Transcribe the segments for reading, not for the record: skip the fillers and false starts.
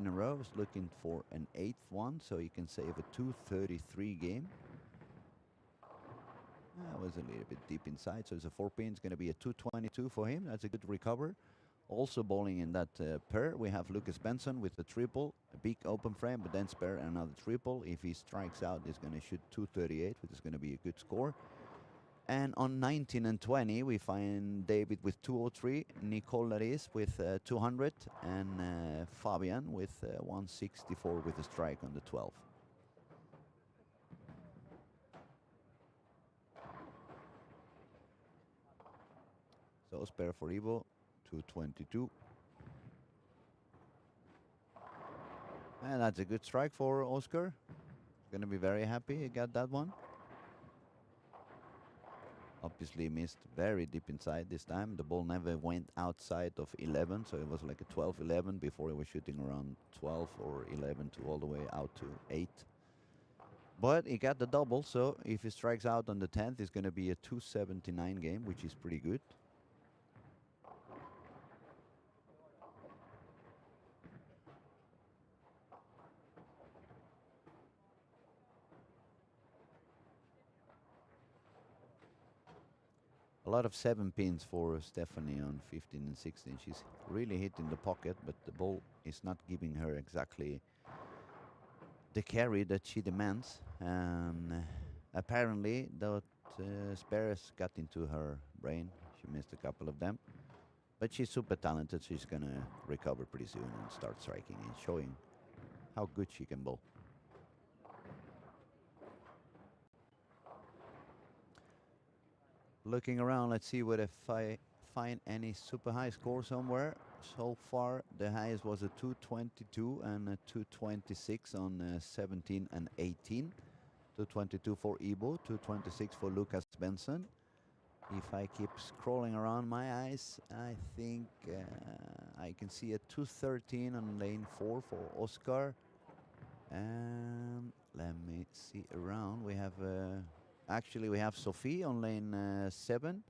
in a row. Is looking for an 8th one, so he can save a 233 game. That was a little bit deep inside, so it's a 4-pin. It's going to be a 222 for him. That's a good recover. Also bowling in that pair, we have Lucas Benson with the triple, a big open frame, but then spare another triple. If he strikes out, he's going to shoot 238, which is going to be a good score. And on 19 and 20, we find David with 203, Nicole Laris with 200, and Fabian with 164 with a strike on the 12. So spare for Ivo, 222. And that's a good strike for Oscar. Going to be very happy he got that one. Obviously missed very deep inside this time. The ball never went outside of 11, so it was like a 12-11 before he was shooting around 12 or 11 to all the way out to 8. But he got the double, so if he strikes out on the 10th, it's going to be a 279 game, which is pretty good. A lot of 7 pins for Stephanie on 15 and 16. She's really hitting the pocket, but the ball is not giving her exactly the carry that she demands. And apparently, that spares got into her brain. She missed a couple of them. But she's super talented. She's going to recover pretty soon and start striking and showing how good she can bowl. Looking around, let's see what if I find any super high score somewhere. So far, the highest was a 222 and a 226 on 17 and 18. 222 for Ibo, 226 for Lucas Benson. If I keep scrolling around my eyes, I think I can see a 213 on lane 4 for Oscar. And let me see around. We have actually we have Sophie on lane 7,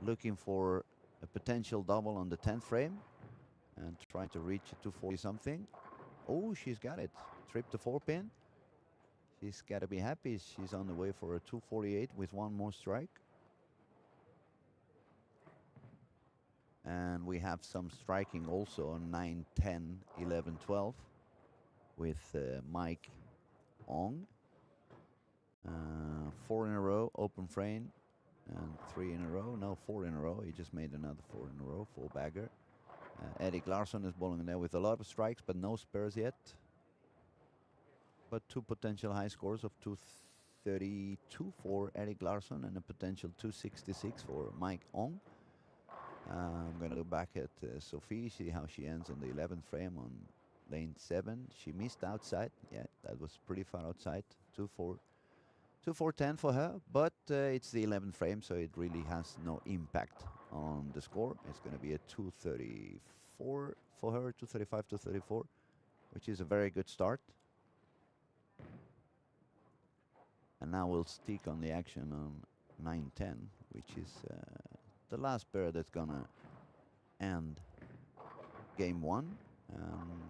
looking for a potential double on the 10th frame and trying to reach a 240 something. Oh, she's got it. Trip to 4-pin. She's got to be happy. She's on the way for a 248 with one more strike. And we have some striking also on 9, 10, 11, 12 with Mike Ong. 4 in a row, open frame, and 3 in a row. No, 4 in a row. He just made another 4 in a row, 4-bagger. Erik Larsson is bowling there with a lot of strikes, but no spares yet. But 2 potential high scores of 232 for Erik Larsson and a potential 266 for Mike Ong. I'm going to look back at Sophie, see how she ends on the 11th frame on lane 7. She missed outside. Yeah, that was pretty far outside. 2-4-10 for her, but it's the 11th frame, so it really has no impact on the score. It's going to be a 234 for her, 235, 234, which is a very good start. And now we'll stick on the action on 9-10, which is the last pair that's going to end game 1.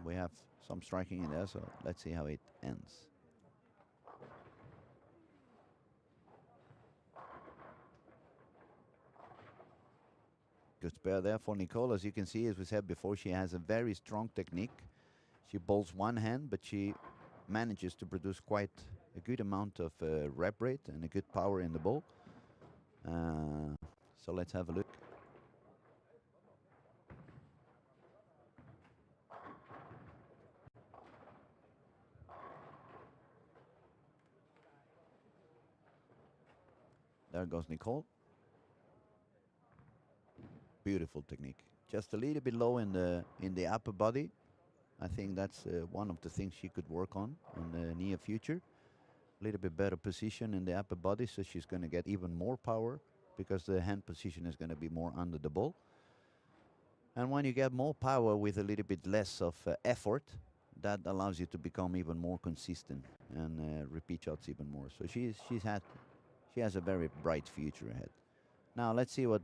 We have some striking in there, so let's see how it ends. Good pair there for Nicole. As you can see, as we said before, she has a very strong technique. She bowls one hand, but she manages to produce quite a good amount of rep rate and a good power in the bowl. So let's have a look. There goes Nicole. Beautiful technique. Just a little bit low in the upper body. I think that's one of the things she could work on in the near future. A little bit better position in the upper body, so she's going to get even more power because the hand position is going to be more under the ball. And when you get more power with a little bit less of effort, that allows you to become even more consistent and repeat shots even more. So she has a very bright future ahead. Now let's see what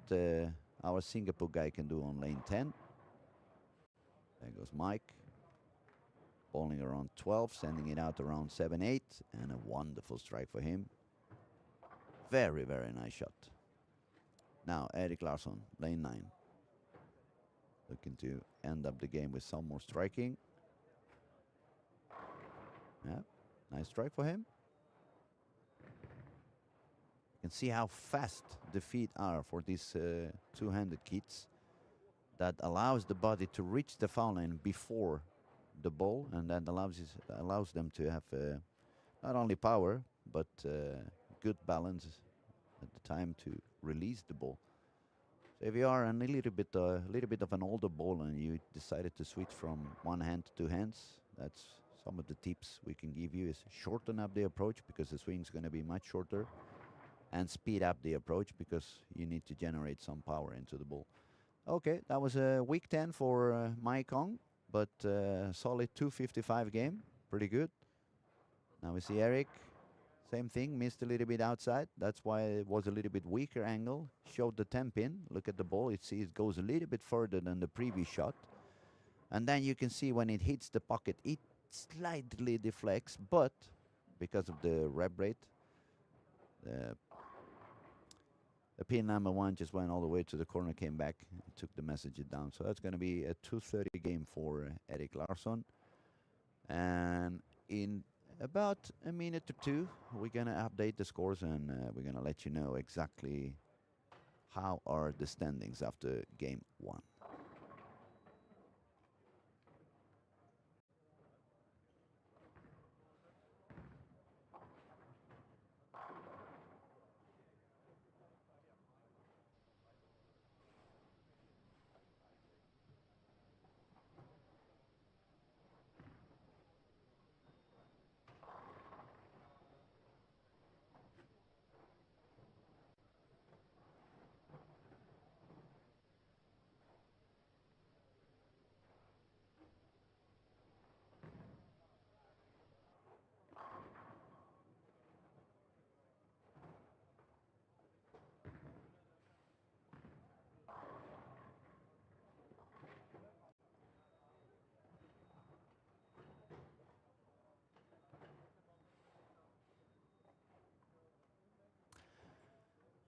our Singapore guy can do on lane 10. There goes Mike. bowling around 12, sending it out around 7-8, and a wonderful strike for him. Very, very nice shot. Now, Erik Larsson, lane 9. Looking to end up the game with some more striking. Yeah, nice strike for him. You can see how fast the feet are for these two-handed kids. That allows the body to reach the foul line before the ball, and that allows them to have not only power, but good balance at the time to release the ball. So if you are a little bit of an older bowler and you decided to switch from one hand to two hands, that's some of the tips we can give you. Is shorten up the approach because the swing is going to be much shorter, and speed up the approach because you need to generate some power into the ball. Okay, that was a week 10 for Mai Kong, but solid 255 game, pretty good. Now we see Erik. Same thing, missed a little bit outside. That's why it was a little bit weaker angle. Showed the 10 pin. Look at the ball. It goes a little bit further than the previous shot. And then you can see when it hits the pocket, it slightly deflects. But because of the rev rate, the pin number 1 just went all the way to the corner, came back, and took the message down. So that's going to be a 230 game for Erik Larsson. And in about a minute or two, we're going to update the scores, and we're going to let you know exactly how are the standings after game 1.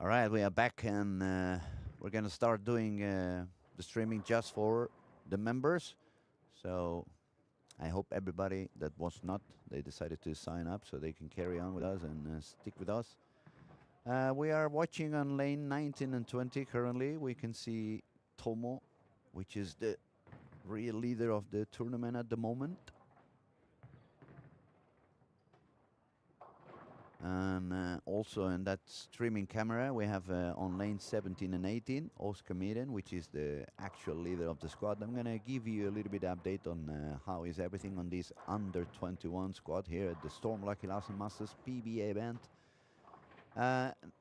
All right, we are back, and we're going to start doing the streaming just for the members. So I hope everybody that was not, they decided to sign up so they can carry on with us and stick with us. We are watching on lane 19 and 20 currently. We can see Tomo, which is the real leader of the tournament at the moment. And also in that streaming camera, we have on lane 17 and 18, Oscar Miren, which is the actual leader of the squad. I'm going to give you a little bit update on how is everything on this under 21 squad here at the Storm Lucky Larsen Masters PBA event.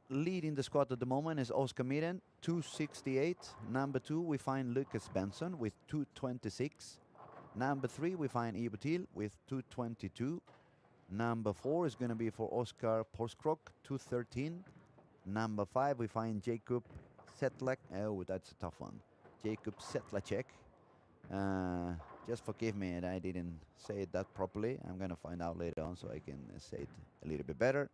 Leading the squad at the moment is Oscar Miren, 268. Number 2, we find Lucas Benson with 226. Number 3, we find Ivo Thiel with 222. Number 4 is going to be for Oscar Porskrok, 213. Number 5, we find Jacob Setlak. Oh, that's a tough one. Jacob Setlacek. Just forgive me that I didn't say it that properly. I'm going to find out later on so I can say it a little bit better.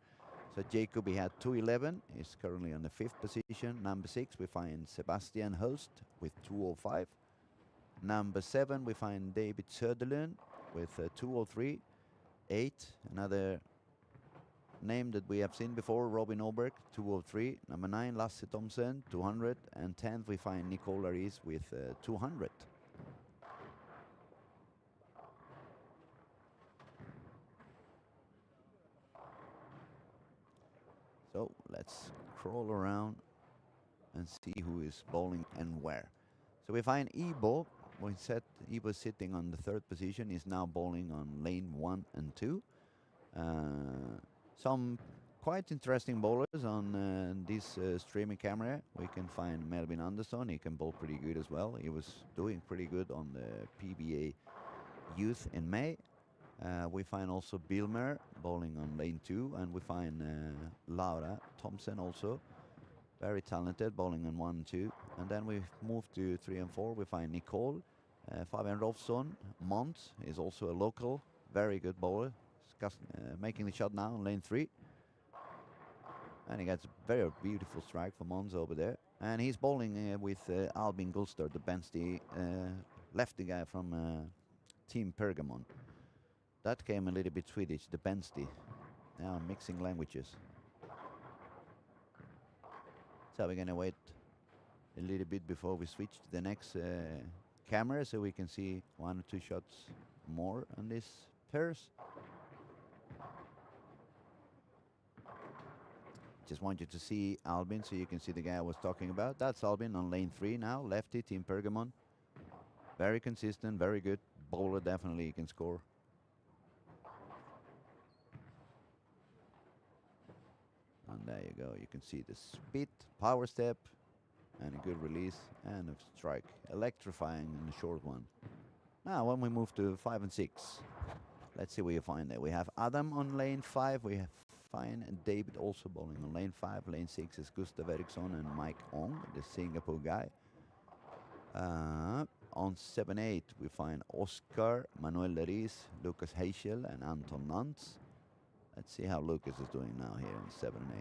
So Jacob, he had 211. He's currently on the 5th position. Number 6, we find Sebastian Host with 205. Number 7, we find David Söderlund with 203. 8, another name that we have seen before, Robin Oberg, 203. Number 9, Lasse Thomsen, 200. And 10th, we find Nicole Aris with 200. So let's crawl around and see who is bowling and where. So we find Ibo. We said Ibo sitting on the 3rd position. Is now bowling on lane 1 and 2. Some quite interesting bowlers on this streaming camera. We can find Melvin Andersson. He can bowl pretty good as well. He was doing pretty good on the PBA Youth in May. We find also Bilmer bowling on lane 2, and we find Laura Thompson also. Very talented, bowling on 1 and 2. And then we move to 3 and 4. We find Nicole Fabian Rolfsson, Mont, is also a local, very good bowler. Making the shot now on lane 3. And he gets a very beautiful strike for Mons over there. And he's bowling with Albin Gulster, the Bensti lefty guy from Team Pergamon. That came a little bit Swedish, the Bensti. Now I'm mixing languages. So we're going to wait a little bit before we switch to the next camera so we can see 1 or 2 shots more on this pairs. Just want you to see Albin so you can see the guy I was talking about. That's Albin on lane 3 now, lefty, Team Pergamon. Very consistent, very good bowler, definitely he can score. And there you go, you can see the speed, power step, and a good release, and a strike. Electrifying in the short one. Now when we move to 5 and 6, let's see what you find there. We have Adam on lane 5, we have Fine and David also bowling on lane 5. Lane 6 is Gustav Eriksson and Mike Ong, the Singapore guy. On 7-8 we find Oscar, Manuel Leriz, Lucas Heischel and Anton Nantz. Let's see how Lucas is doing now here in 7 and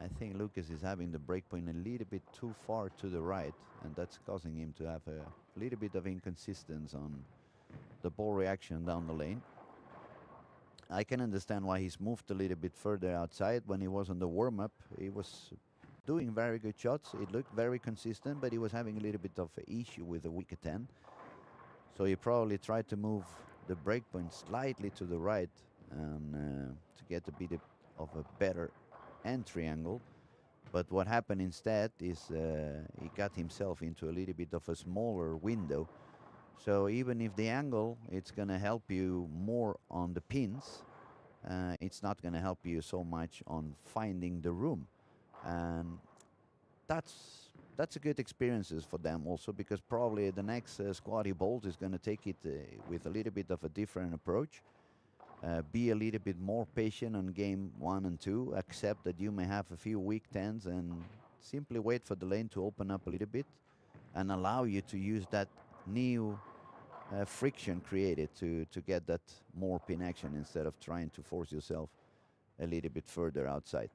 8. I think Lucas is having the breakpoint a little bit too far to the right, and that's causing him to have a little bit of inconsistency on the ball reaction down the lane. I can understand why he's moved a little bit further outside. When he was on the warm-up, he was doing very good shots. It looked very consistent, but he was having a little bit of an issue with the wicket 10. So he probably tried to move the breakpoint slightly to the right and to get a bit of a better entry angle. But what happened instead is he got himself into a little bit of a smaller window. So even if the angle, it's going to help you more on the pins, it's not going to help you so much on finding the room. And that's a good experiences for them also, because probably the next squad he bowls is going to take it with a little bit of a different approach. Be a little bit more patient on game 1 and 2, accept that you may have a few weak 10s and simply wait for the lane to open up a little bit and allow you to use that new friction created to get that more pin action instead of trying to force yourself a little bit further outside.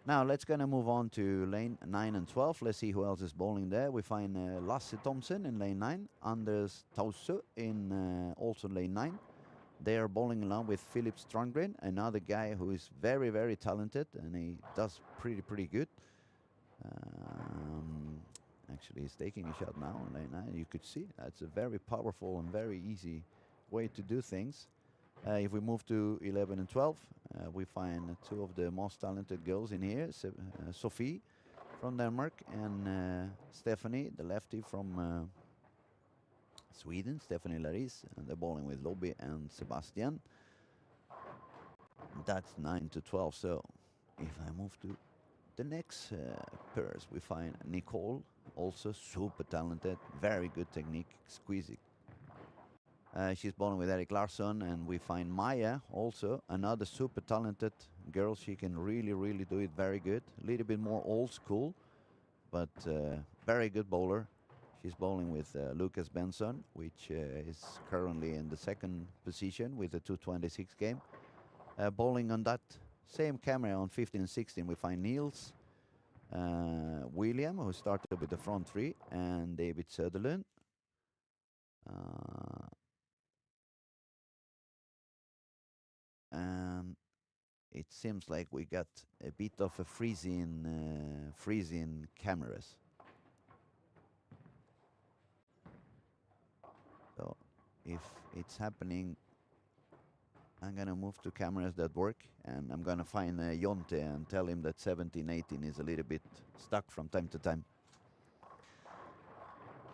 Now let's gonna move on to lane 9 and 12. Let's see who else is bowling there. We find Lasse Thompson in lane 9, Anders Tause in also lane 9. They are bowling along with Philip Strandgren, another guy who is very, very talented, and he does pretty good. Actually, he's taking a shot now on lane 9. You could see that's a very powerful and very easy way to do things. If we move to 11 and 12, we find 2 of the most talented girls in here. Sophie from Denmark and Stephanie, the lefty from Sweden, Stephanie Laris, and they're bowling with Lobby and Sebastian. That's 9 to 12. So if I move to the next pairs, we find Nicole, also super talented, very good technique, exquisite. She's bowling with Eric Larsson, and we find Maya, also another super talented girl. She can really do it very good. A little bit more old school, but very good bowler. She's bowling with Lucas Benson, which is currently in the 2nd position with the 226 game. Bowling on that same camera on 15 and 16, we find Niels William, who started with the front 3, and David Söderlund. And it seems like we got a bit of a freezing cameras. So if it's happening, I'm gonna move to cameras that work, and I'm gonna find Jonte and tell him that 17, 18 is a little bit stuck from time to time.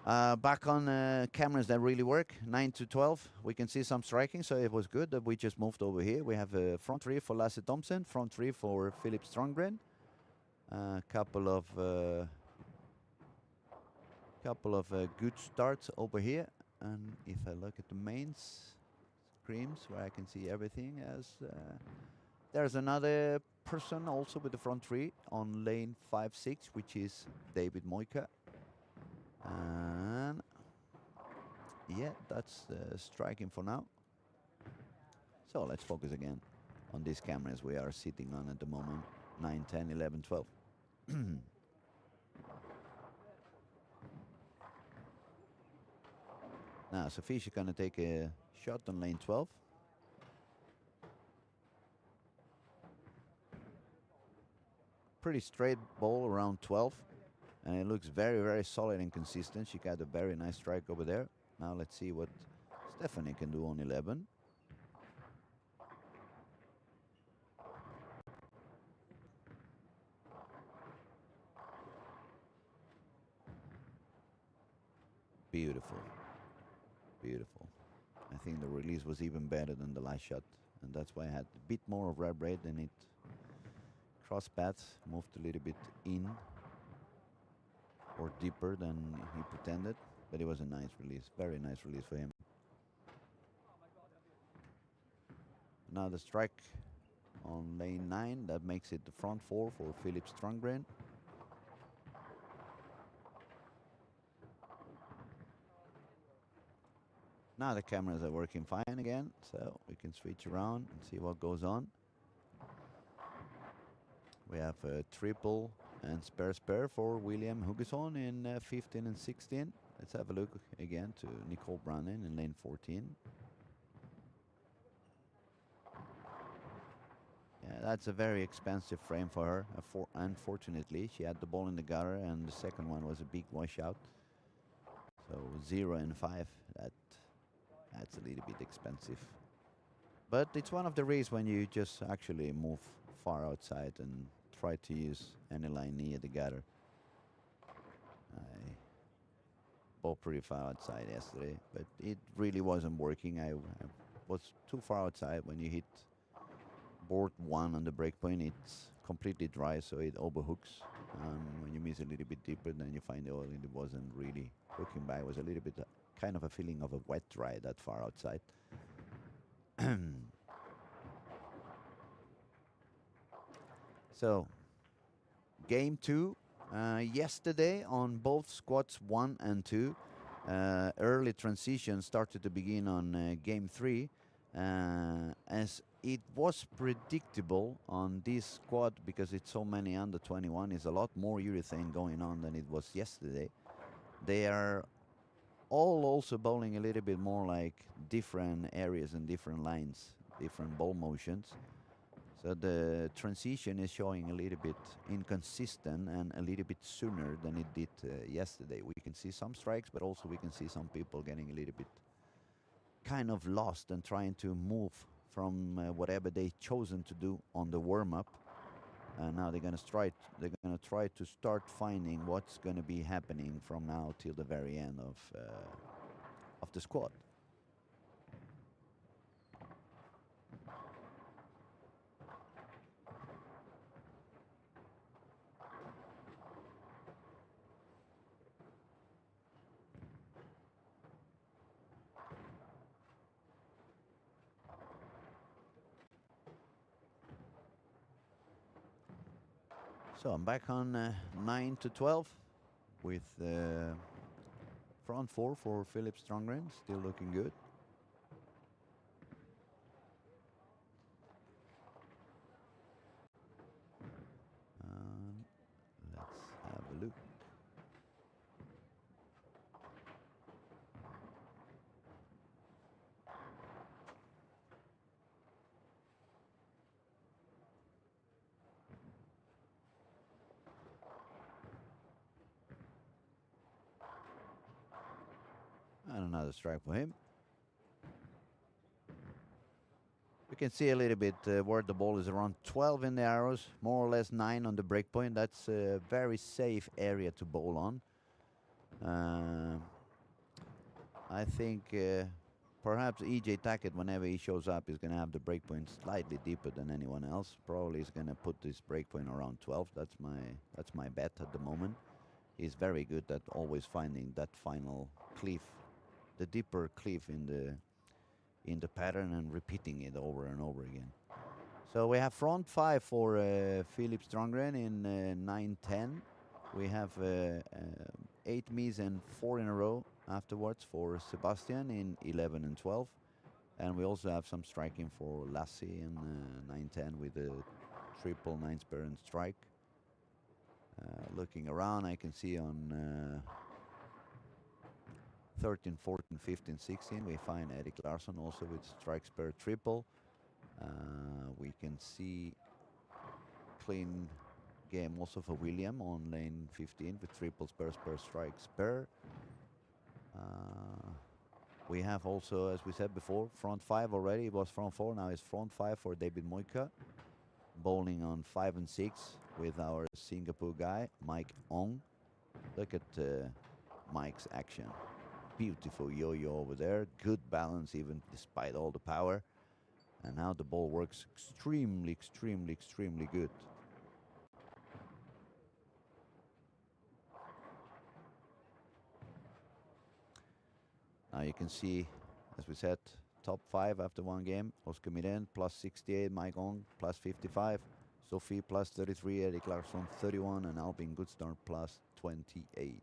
Back on cameras that really work, 9 to 12, we can see some striking, so it was good that we just moved over here. We have a front 3 for Lasse Thompson, front 3 for Philip Strandgren, a couple of good starts over here. And if I look at the mains screens, where I can see everything, as there's another person also with the front 3 on lane 5-6, which is David Moika. And yeah, that's striking for now. So let's focus again on these cameras we are sitting on at the moment. 9, 10, 11, 12. Now Sophia's gonna take a shot on lane 12. Pretty straight ball around 12. And it looks very, very solid and consistent. She got a very nice strike over there. Now let's see what Stephanie can do on 11. Beautiful. Beautiful. I think the release was even better than the last shot. And that's why I had a bit more of rev rate than it. Cross paths, moved a little bit in or deeper than he pretended. But it was a nice release. Very nice release for him. Now the strike on lane 9. That makes it the front 4 for Philip Strongren. Now the cameras are working fine again, so we can switch around and see what goes on. We have a triple and spare for William Hugesson in 15 and 16. Let's have a look again to Nicole Brannan in lane 14. Yeah, that's a very expensive frame for her. Unfortunately, she had the ball in the gutter, and the second one was a big washout. So 0 and 5. That's a little bit expensive. But it's one of the reasons when you just actually move far outside and try to use any line near the gutter. I bowled pretty far outside yesterday, but it really wasn't working. I was too far outside. When you hit board 1 on the breakpoint, it's completely dry, so it overhooks. When you miss a little bit deeper, then you find it wasn't really hooking back. It was a little bit kind of a feeling of a wet dry that far outside. So, game 2 yesterday on both squads 1 and 2. Early transition started to begin on game 3, as it was predictable on this squad because it's so many under 21. Is a lot more urethane going on than it was yesterday. They are all also bowling a little bit more like different areas and different lines, different ball motions. So the transition is showing a little bit inconsistent and a little bit sooner than it did yesterday. We can see some strikes, but also we can see some people getting a little bit kind of lost and trying to move from whatever they chosen to do on the warm-up. And now they're going to try to start finding what's going to be happening from now till the very end of the squad. So I'm back on 9 to 12 with front 4 for Philip Strongren, still looking good. Let's have a look. And another strike for him. We can see a little bit where the ball is around 12 in the arrows, more or less 9 on the breakpoint. That's a very safe area to bowl on. I think perhaps EJ Tackett, whenever he shows up, is going to have the breakpoint slightly deeper than anyone else. Probably is going to put this breakpoint around 12. That's my bet at the moment. He's very good at always finding that final cliff, the deeper cliff in the pattern and repeating it over and over again. So we have front 5 for Philip Strongren in 9-10. We have 8 Mies and 4 in a row afterwards for Sebastian in 11 and 12. And we also have some striking for Lassie in 9-10 with a triple 9 spare and strike. Looking around, I can see on 13, 14, 15, 16, we find Erik Larsson also with strike spare triple. We can see clean game also for William on lane 15 with triple spare, spare, strike, spare. We have also, as we said before, front 5 already. It was front 4, now it's front 5 for David Moika. Bowling on 5 and 6 with our Singapore guy, Mike Ong. Look at Mike's action. Beautiful yo-yo over there. Good balance even despite all the power. And now the ball works extremely, extremely, extremely good. Now you can see, as we said, top 5 after one game. Oscar Miren plus 68, Mike Ong plus 55, Sophie plus 33, Erik Larsson 31, and Albin Goodstart plus 28.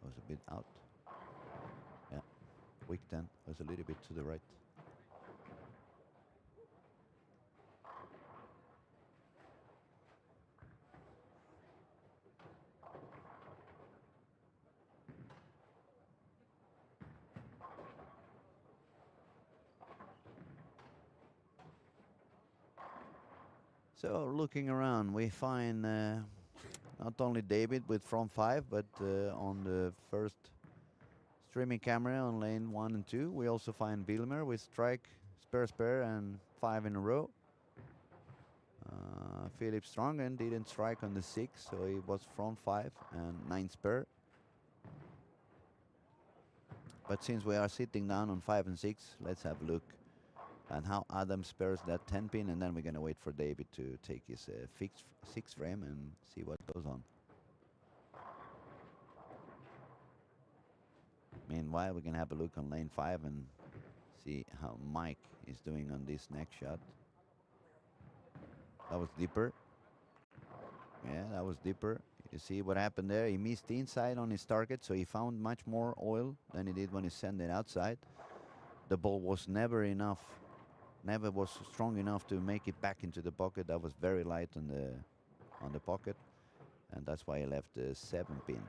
Was a bit out. Yeah, weak 10 was a little bit to the right. So looking around, we find not only David with front 5, but on the first streaming camera on lane 1 and 2, we also find Wilmer with strike, spare, spare, and 5 in a row. Philip Strongen didn't strike on the 6, so he was front 5 and 9 spare. But since we are sitting down on 5 and 6, let's have a look at how Adam spares that 10 pin, and then we're going to wait for David to take his fixed 6 frame and see what goes on. Meanwhile, we can have a look on lane 5 and see how Mike is doing on this next shot. That was deeper. Yeah, that was deeper. You see what happened there? He missed the inside on his target, so he found much more oil than he did when he sent it outside. The ball was never was strong enough to make it back into the pocket. That was very light on the pocket, and that's why he left the 7 pin.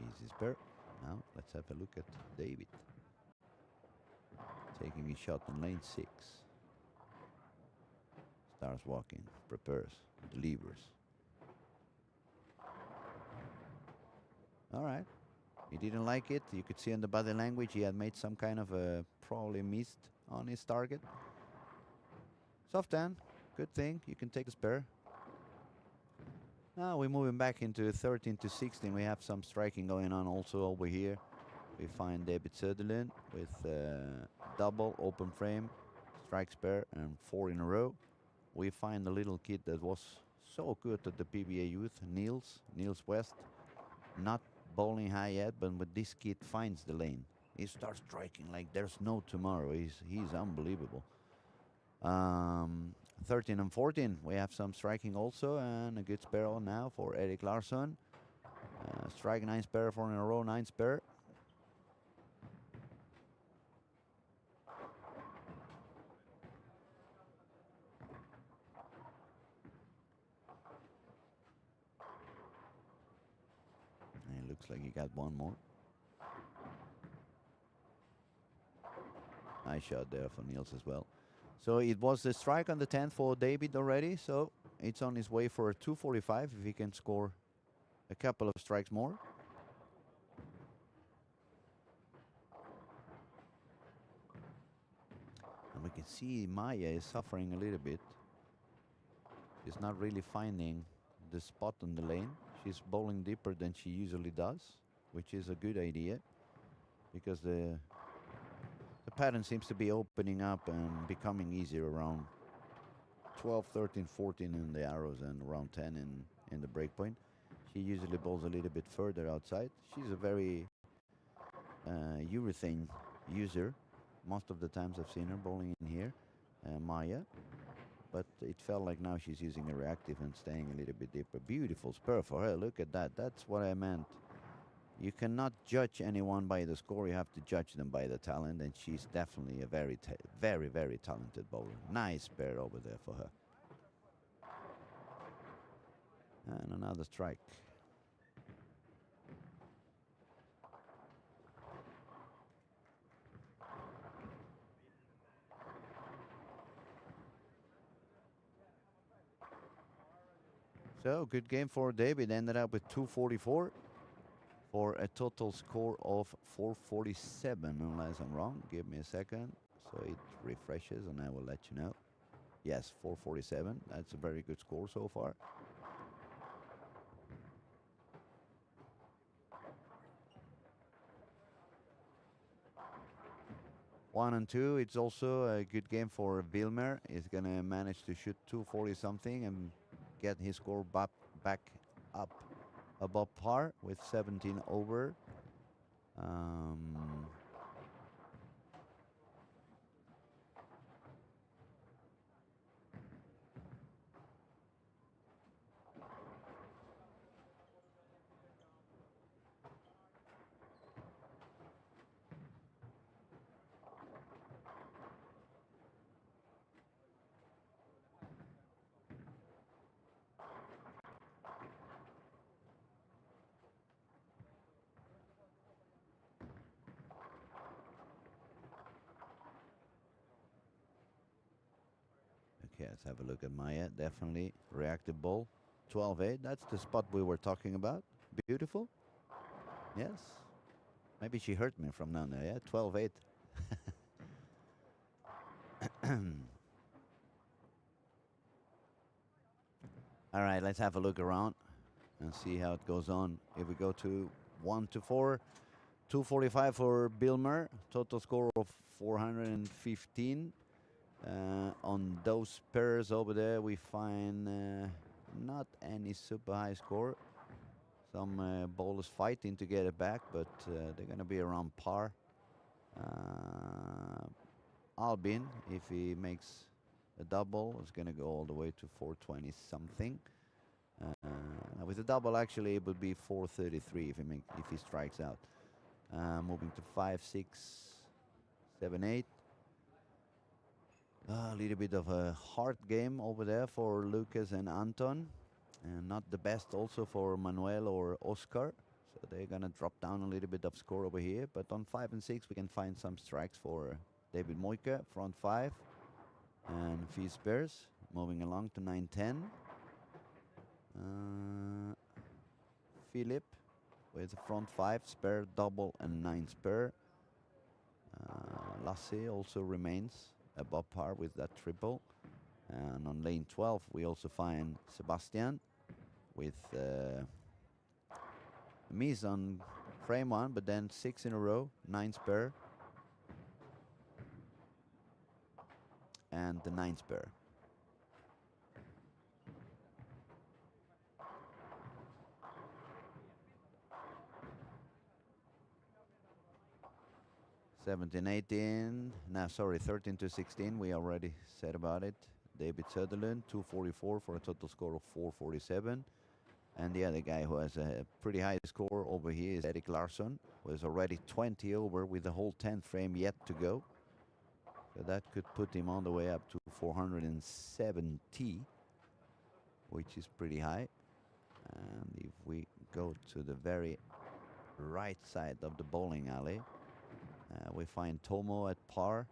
Easy spare. Now let's have a look at David. Taking a shot on lane 6. Starts walking, prepares, delivers. All right. He didn't like it. You could see in the body language he had made some kind of a probably missed on his target. Soft 10. Good thing. You can take a spare. Now we're moving back into 13 to 16. We have some striking going on also over here. We find David Söderlund with double open frame, strike spare, and 4 in a row. We find the little kid that was so good at the PBA youth, Niels West. Not bowling high yet, but when this kid finds the lane, he starts striking like there's no tomorrow. He's unbelievable. 13 and 14, we have some striking also, and a good spare on now for Erik Larsson. Strike 9 spare, 4 in a row, 9 spare. And it looks like he got one more. Nice shot there for Niels as well. So it was a strike on the 10th for David already, so it's on his way for a 245 if he can score a couple of strikes more. can see Maya is suffering a little bit. She's not really finding the spot on the lane. She's bowling deeper than she usually does, which is a good idea because the pattern seems to be opening up and becoming easier around 12, 13, 14 in the arrows and around 10 in the breakpoint. She usually bowls a little bit further outside. She's a very urethane user. Most of the times I've seen her bowling in here, Maya. But it felt like now she's using a reactive and staying a little bit deeper. Beautiful spur for her. Look at that. That's what I meant. You cannot judge anyone by the score. You have to judge them by the talent. And she's definitely a very, very talented bowler. Nice spur over there for her. And another strike. So, good game for David. Ended up with 244 for a total score of 447, unless I'm wrong. Give me a second. So it refreshes and I will let you know. Yes, 447. That's a very good score so far. One and two, it's also a good game for Wilmer. He's going to manage to shoot 240 something and get his score back up above par with 17 over. Okay, let's have a look at Maya. Definitely reactive ball. 12-8. That's the spot we were talking about. Beautiful. Yes. Maybe she hurt me from down there. Yeah, 12-8. All right, let's have a look around and see how it goes on. If we go to 1 to 4, 245 for Bilmer, total score of 415. On those pairs over there, we find not any super high score. Some bowlers fighting to get it back, but they're going to be around par. Albin, if he makes a double, is going to go all the way to 420 something. With a double, actually, it would be 433 if he strikes out. Moving to 5, 6, 7, 8. A little bit of a hard game over there for Lucas and Anton. And not the best also for Manuel or Oscar. So they're going to drop down a little bit of score over here. But on 5 and 6, we can find some strikes for David Moika, front 5. And Fizz Bears moving along to 9, 10. Philip with front 5, spare, double, and 9 spare. Lasse also remains above par with that triple. And on lane 12, we also find Sebastian with miss on frame 1, but then 6 in a row, 9 spare. And the 9 spare. (17, 18). No, sorry, 13 to 16. We already said about it. David Sutherland, 244 for a total score of 447. And the other guy who has a pretty high score over here is Eric Larsson, who is already 20 over with the whole 10th frame yet to go. So that could put him on the way up to 470, which is pretty high. And if we go to the very right side of the bowling alley, we find Tomo at par.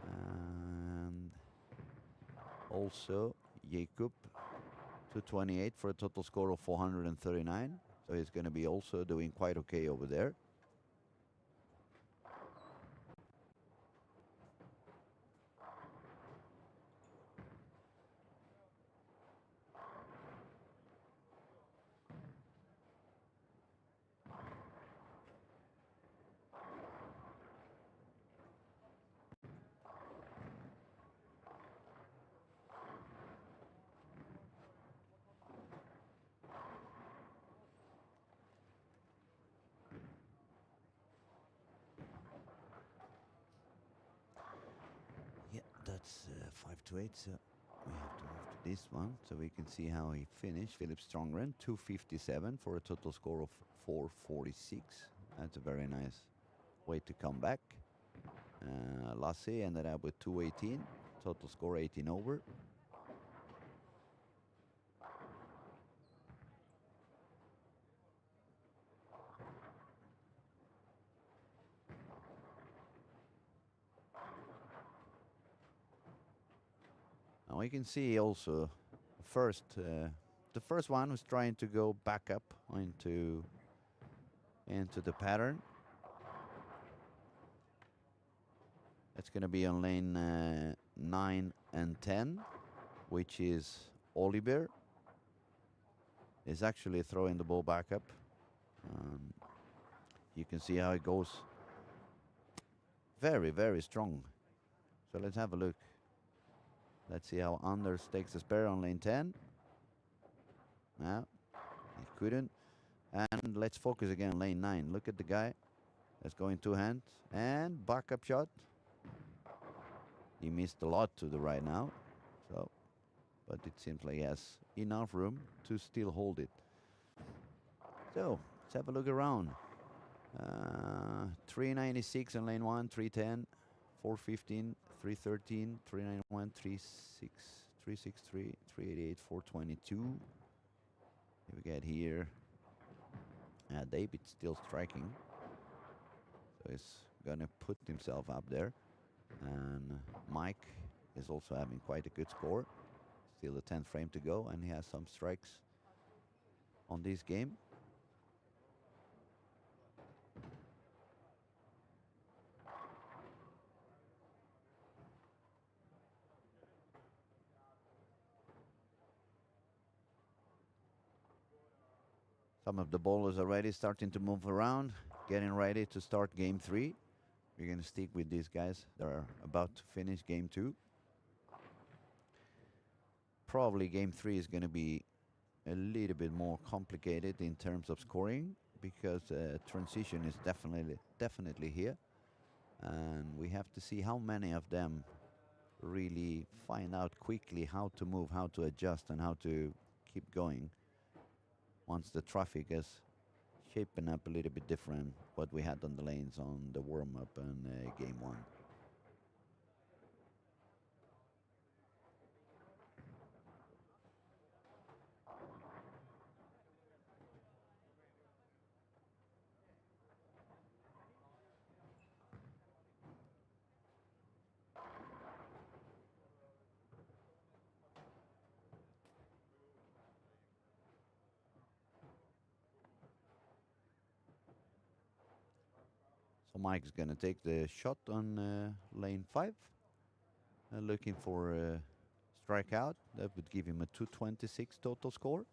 And also Jakob, 228 for a total score of 439. So he's going to be also doing quite okay over there. 5-8, so we have to move to this one so we can see how he finished. Philip Strongren, 257 for a total score of 446. That's a very nice way to come back. Lasse ended up with 218, total score 18 over. Now we can see also the first one was trying to go back up into the pattern. It's going to be on lane 9 and 10, which is Oliver. Is actually throwing the ball back up. You can see how it goes. Very, very strong. So let's have a look. Let's see how Anders takes the spare on lane 10. No, he couldn't. And let's focus again on lane 9. Look at the guy. Let's go in two hands. And backup shot. He missed a lot to the right now. So, but it seems like he has enough room to still hold it. So, let's have a look around. 396 on lane 1, 310, 415, 313, 391, 36, 363, 388, 422. Here we get here. David's still striking. So he's gonna put himself up there. And Mike is also having quite a good score. Still a 10th frame to go, and he has some strikes on this game. Some of the bowlers already starting to move around, getting ready to start game 3. We're going to stick with these guys. They're about to finish game 2. Probably game 3 is going to be a little bit more complicated in terms of scoring, because transition is definitely here. And we have to see how many of them really find out quickly how to move, how to adjust, and how to keep going once the traffic is shaping up a little bit different what we had on the lanes on the warm-up and game 1. So Mike's going to take the shot on lane 5. Looking for a strikeout. That would give him a 226 total score.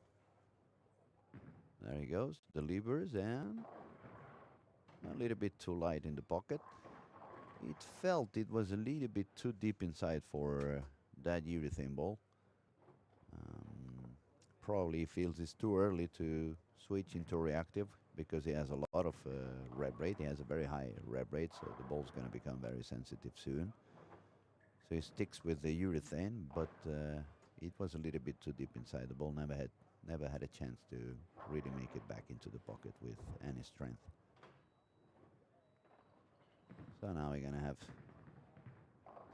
There he goes. Delivers, and a little bit too light in the pocket. It felt it was a little bit too deep inside for that urethane ball. Probably feels it's too early to switch into reactive, because he has a lot of rev rate. He has a very high rev rate, so the ball's going to become very sensitive soon. So he sticks with the urethane, but it was a little bit too deep inside. The ball never had a chance to really make it back into the pocket with any strength. So now we're going to have to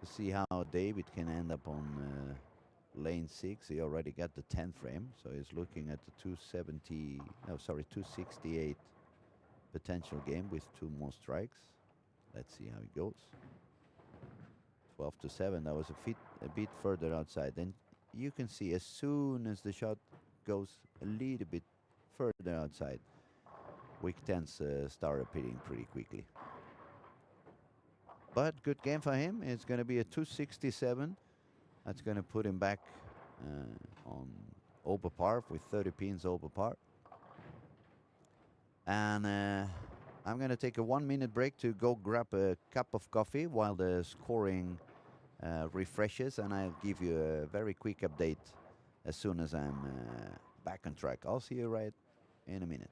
see how David can end up on lane 6. He already got the 10th frame, so he's looking at the 268 potential game with 2 more strikes. Let's see how it goes. 12-7. That was a bit further outside. Then you can see as soon as the shot goes a little bit further outside, weak 10s start appearing pretty quickly. But good game for him. It's going to be a 267. That's going to put him back on over par with 30 pins over par. And I'm going to take a 1-minute break to go grab a cup of coffee while the scoring refreshes, and I'll give you a very quick update as soon as I'm back on track. I'll see you right in a minute.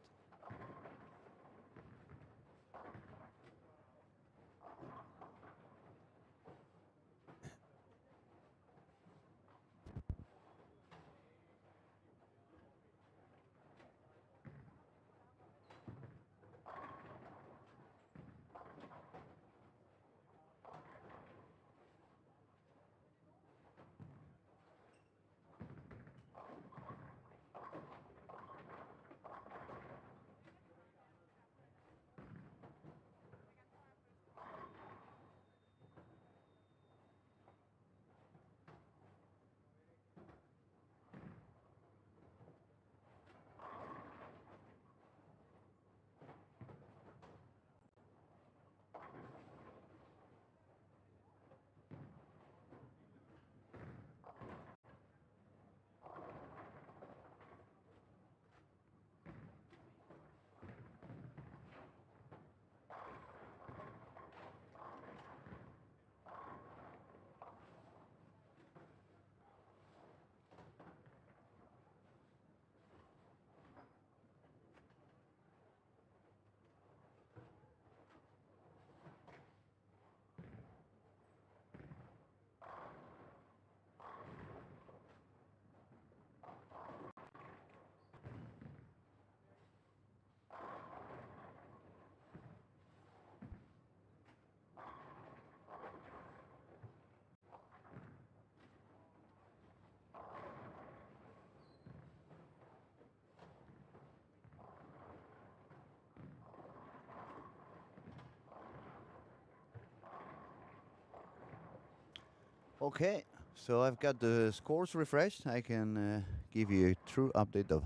Okay, so I've got the scores refreshed. I can give you a true update of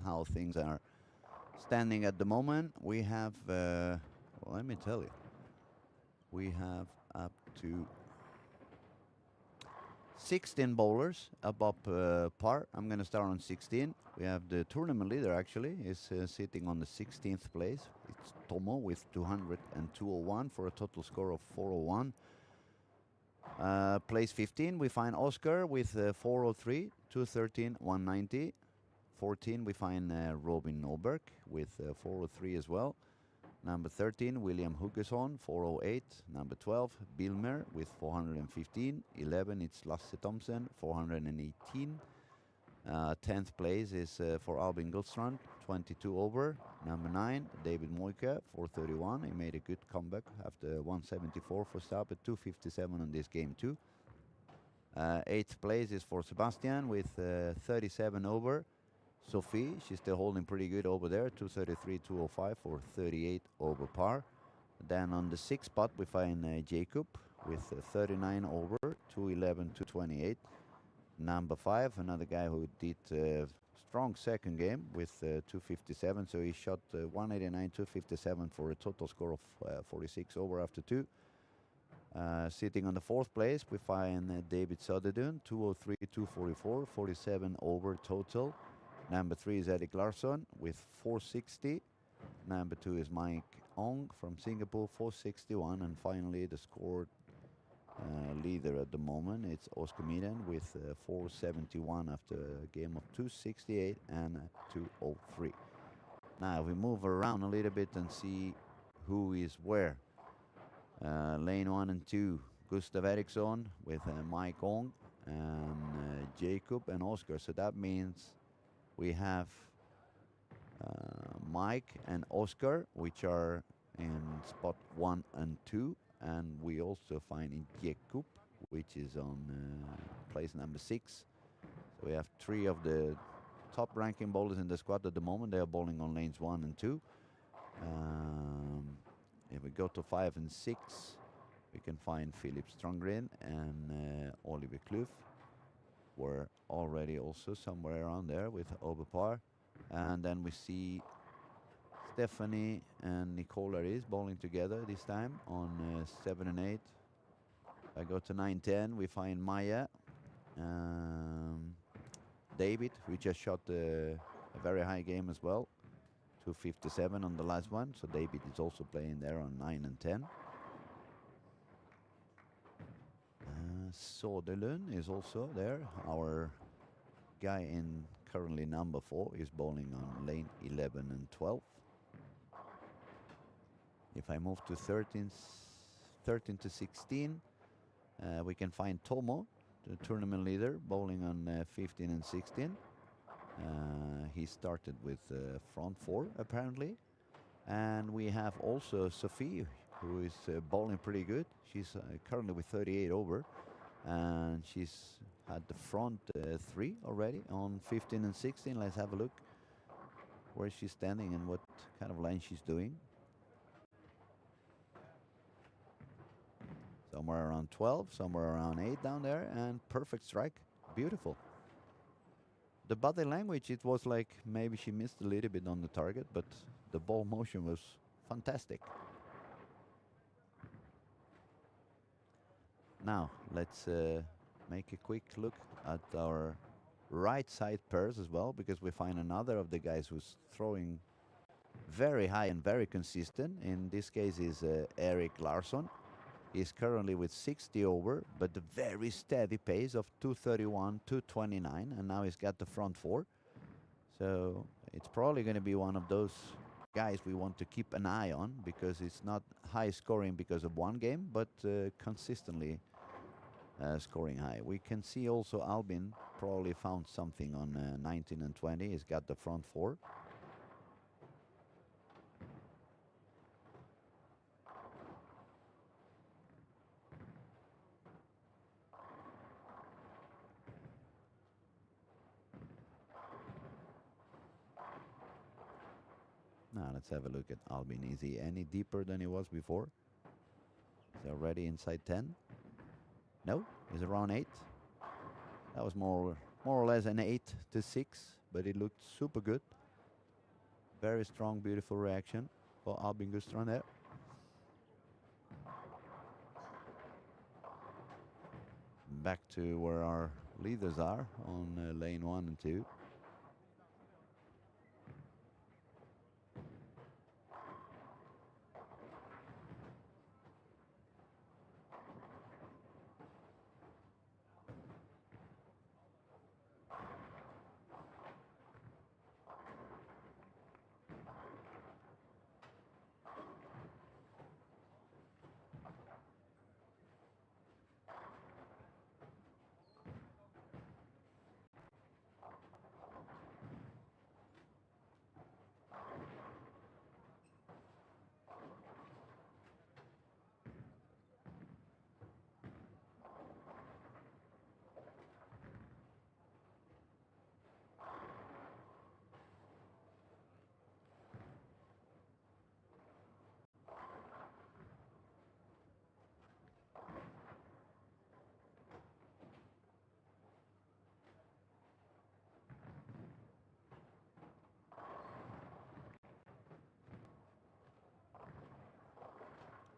how things are standing at the moment. We have, well, let me tell you, we have up to 16 bowlers above par. I'm going to start on 16. We have the tournament leader actually is sitting on the 16th place. It's Tomo with 201 for a total score of 401. Place 15, we find Oscar with 403, 213, 190. 14, we find Robin Norberg with 403 as well. Number 13, William Huggesson, 408. Number 12, Bilmer with 415. 11, it's Lasse Thompson, 418. 10th place is for Albin Gullstrand, 22 over. Number 9, David Moika, 431. He made a good comeback after 174 for start, but 257 on this game too. 8th place is for Sebastian with 37 over. Sophie, she's still holding pretty good over there, 233, 205 for 38 over par. Then on the 6th spot, we find Jacob with 39 over, 211, 228. Number 5, another guy who did strong second game with 257, so he shot 189, 257 for a total score of 46 over after 2. Sitting on the 4th place, we find David Söderlund, 203, 244, 47 over total. Number 3 is Eric Larsson with 460. Number 2 is Mike Ong from Singapore, 461. And finally, the score leader at the moment, it's Oscar Miren with 471 after a game of 268 and 203. Now, we move around a little bit and see who is where. Lane 1 and 2, Gustav Eriksson with Mike Ong and Jacob and Oscar. So that means we have Mike and Oscar, which are in spot 1 and 2. And we also find Jacob, which is on place number 6. So we have 3 of the top ranking bowlers in the squad at the moment. They are bowling on lanes 1 and 2. If we go to 5 and 6, we can find Philip Strongren and Oliver Kloof. We're already also somewhere around there with over par. And then we see Stephanie and Nicola is bowling together this time on 7 and 8. I go to 9, 10, we find Maya. David, who just shot a very high game as well. 257 on the last one, so David is also playing there on 9 and 10. Söderlund is also there. Our guy in currently number 4 is bowling on lane 11 and 12. If I move to 13 to 16, we can find Tomo, the tournament leader, bowling on 15 and 16. He started with front 4 apparently. And we have also Sophie, who is bowling pretty good. She's currently with 38 over. And she's had the front 3 already on 15 and 16. Let's have a look where she's standing and what kind of line she's doing. Somewhere around 12, somewhere around 8 down there, and perfect strike. Beautiful. The body language, it was like maybe she missed a little bit on the target, but the ball motion was fantastic. Now, let's make a quick look at our right side pairs as well, because we find another of the guys who's throwing very high and very consistent. In this case is Eric Larsson. He's currently with 60 over, but a very steady pace of 231, 229, and now he's got the front 4. So it's probably going to be one of those guys we want to keep an eye on, because it's not high scoring because of one game, but consistently scoring high. We can see also Albin probably found something on 19 and 20. He's got the front 4. Now let's have a look at Albin. Is he any deeper than he was before? Is he already inside 10? No, is around 8. That was more or less an 8 to 6, but it looked super good. Very strong, beautiful reaction for Albin Gustron there. Back to where our leaders are on lane 1 and 2.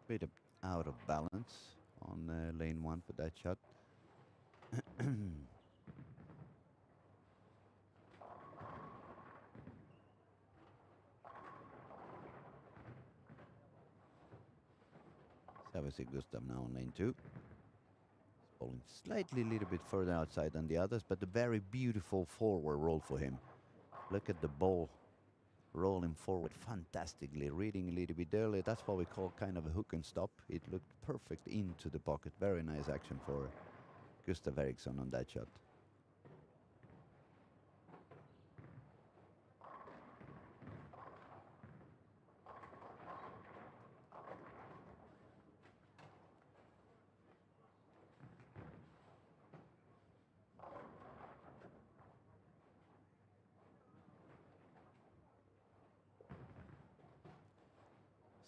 Bit out of balance on lane 1 for that shot. Savasik Gustav now on lane 2. Bowling slightly a little bit further outside than the others, but a very beautiful forward roll for him. Look at the ball rolling forward fantastically, reading a little bit early. That's what we call kind of a hook and stop. It looked perfect into the pocket. Very nice action for Gustav Eriksson on that shot.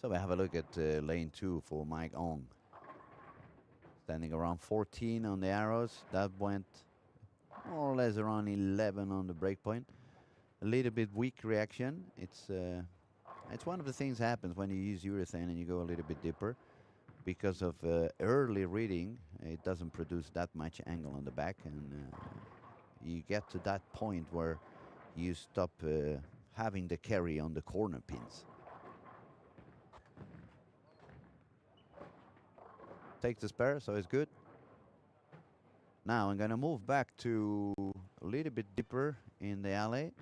So we have a look at lane 2 for Mike Ong. Standing around 14 on the arrows. That went more or less around 11 on the break point. A little bit weak reaction. It's one of the things that happens when you use urethane and you go a little bit deeper. Because of early reading, it doesn't produce that much angle on the back, and you get to that point where you stop having the carry on the corner pins. Take the spare, so it's good. Now I'm going to move back to a little bit deeper in the alley,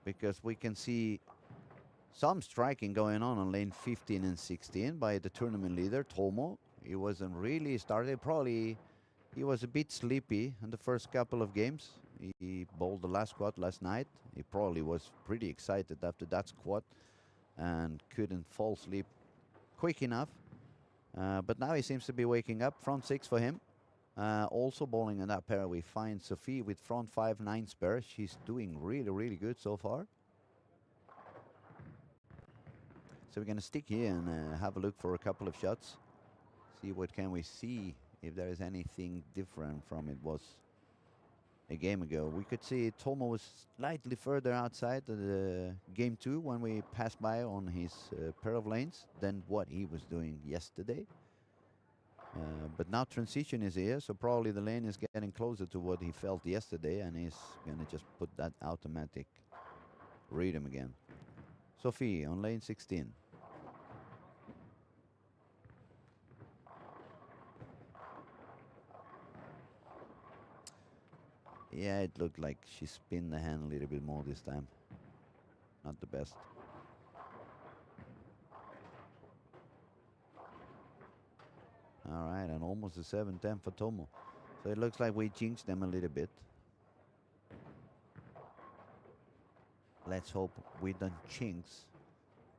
because we can see some striking going on lane 15 and 16 by the tournament leader, Tomo. He wasn't really started. Probably he was a bit sleepy in the first couple of games. He bowled the last squat last night. He probably was pretty excited after that squat and couldn't fall asleep quick enough. But now he seems to be waking up. Front 6 for him. Also bowling in that pair, we find Sophie with front 5, 9 spare. She's doing really, really good so far. So we're going to stick here and have a look for a couple of shots. See what can we see, if there is anything different from it was a game ago. We could see Tomo was slightly further outside the game 2 when we passed by on his pair of lanes than what he was doing yesterday. But now transition is here, so probably the lane is getting closer to what he felt yesterday, and he's going to just put that automatic rhythm again. Sophie on lane 16. Yeah, it looked like she spinned the hand a little bit more this time. Not the best. All right, and almost a 7-10 for Tomo. So it looks like we jinxed them a little bit. Let's hope we don't jinx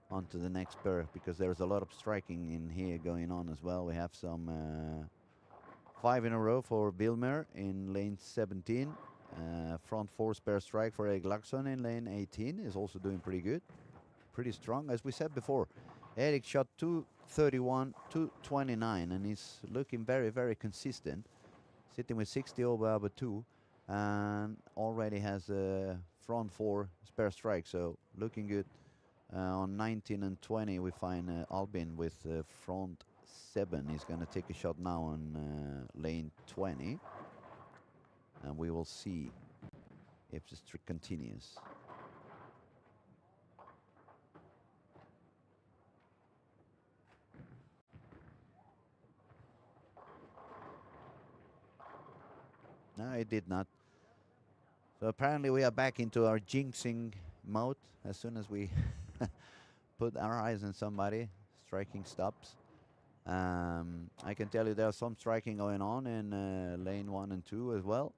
onto the next pair, because there's a lot of striking in here going on as well. We have some 5 in a row for Bilmer in lane 17. Front 4 spare strike for Erik Laxson in lane 18 is also doing pretty good. Pretty strong. As we said before, Erik shot 231, 229, and he's looking very, very consistent. sitting with 60 over 2, and already has a front 4 spare strike, so looking good. On 19 and 20 we find Albin with front 7. He's going to take a shot now on lane 20, and we will see if the streak continues. No, it did not. So apparently we are back into our jinxing mode. As soon as we put our eyes on somebody, striking stops. I can tell you there's some striking going on in lane 1 and 2 as well.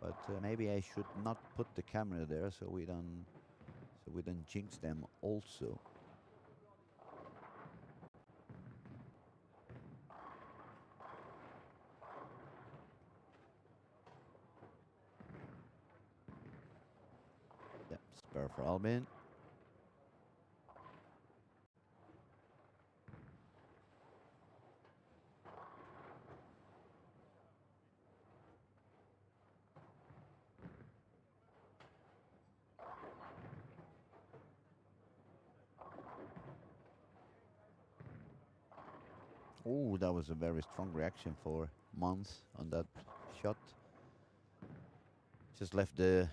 But maybe I should not put the camera there so we don't jinx them also. Yep, spare for Albin. Oh, that was a very strong reaction for Mons on that shot. Just left the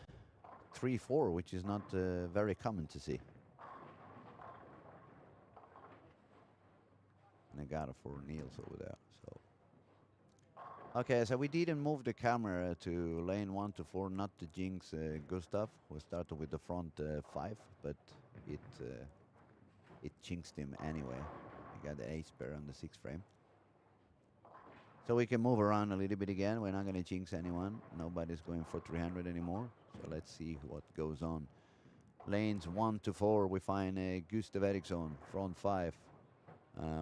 3-4, which is not very common to see. And I got it for Niels over there. So okay, so we didn't move the camera to lane 1 to 4, not to jinx Gustav. We started with the front 5, but it jinxed him anyway. He got the 8 spare on the 6th frame. So we can move around a little bit again. We're not going to jinx anyone. Nobody's going for 300 anymore. So let's see what goes on. Lanes 1 to 4, we find Gustav Eriksson, front 5.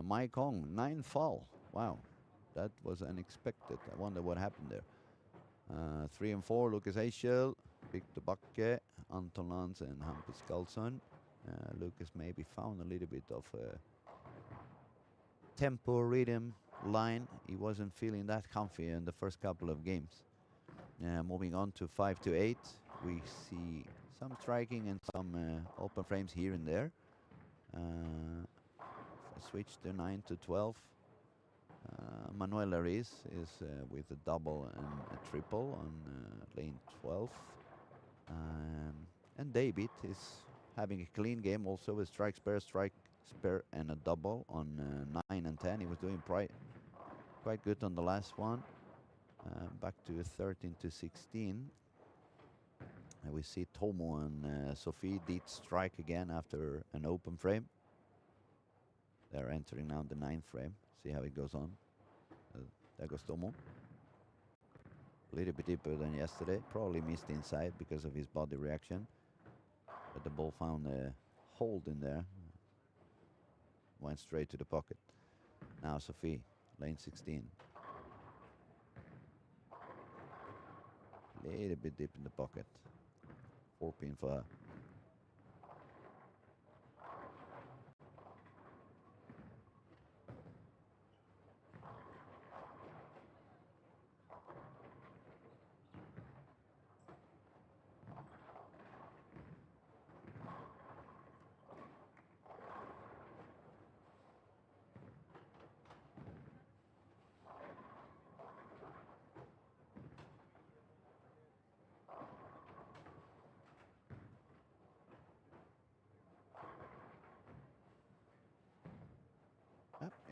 Mike Hong, 9 fall. Wow, that was unexpected. I wonder what happened there. 3 and 4, Lucas Eichel, Victor Backe, Anton Lantz, and Hampus Karlsson. Lucas maybe found a little bit of tempo rhythm line. He wasn't feeling that comfy in the first couple of games. Moving on to 5 to 8, we see some striking and some open frames here and there. Switch to 9 to 12. Manuel Ariz is with a double and a triple on lane 12. And David is having a clean game also with strike, spare, and a double on 9 and 10. He was doing quite good on the last one. Back to 13 to 16. And we see Tomo and Sophie did strike again after an open frame. They're entering now the 9th frame. See how it goes on. There goes Tomo. A little bit deeper than yesterday. Probably missed inside because of his body reaction. But the ball found a hold in there. Went straight to the pocket. Now Sophie, lane 16. Little bit deep in the pocket. 4-pin for her.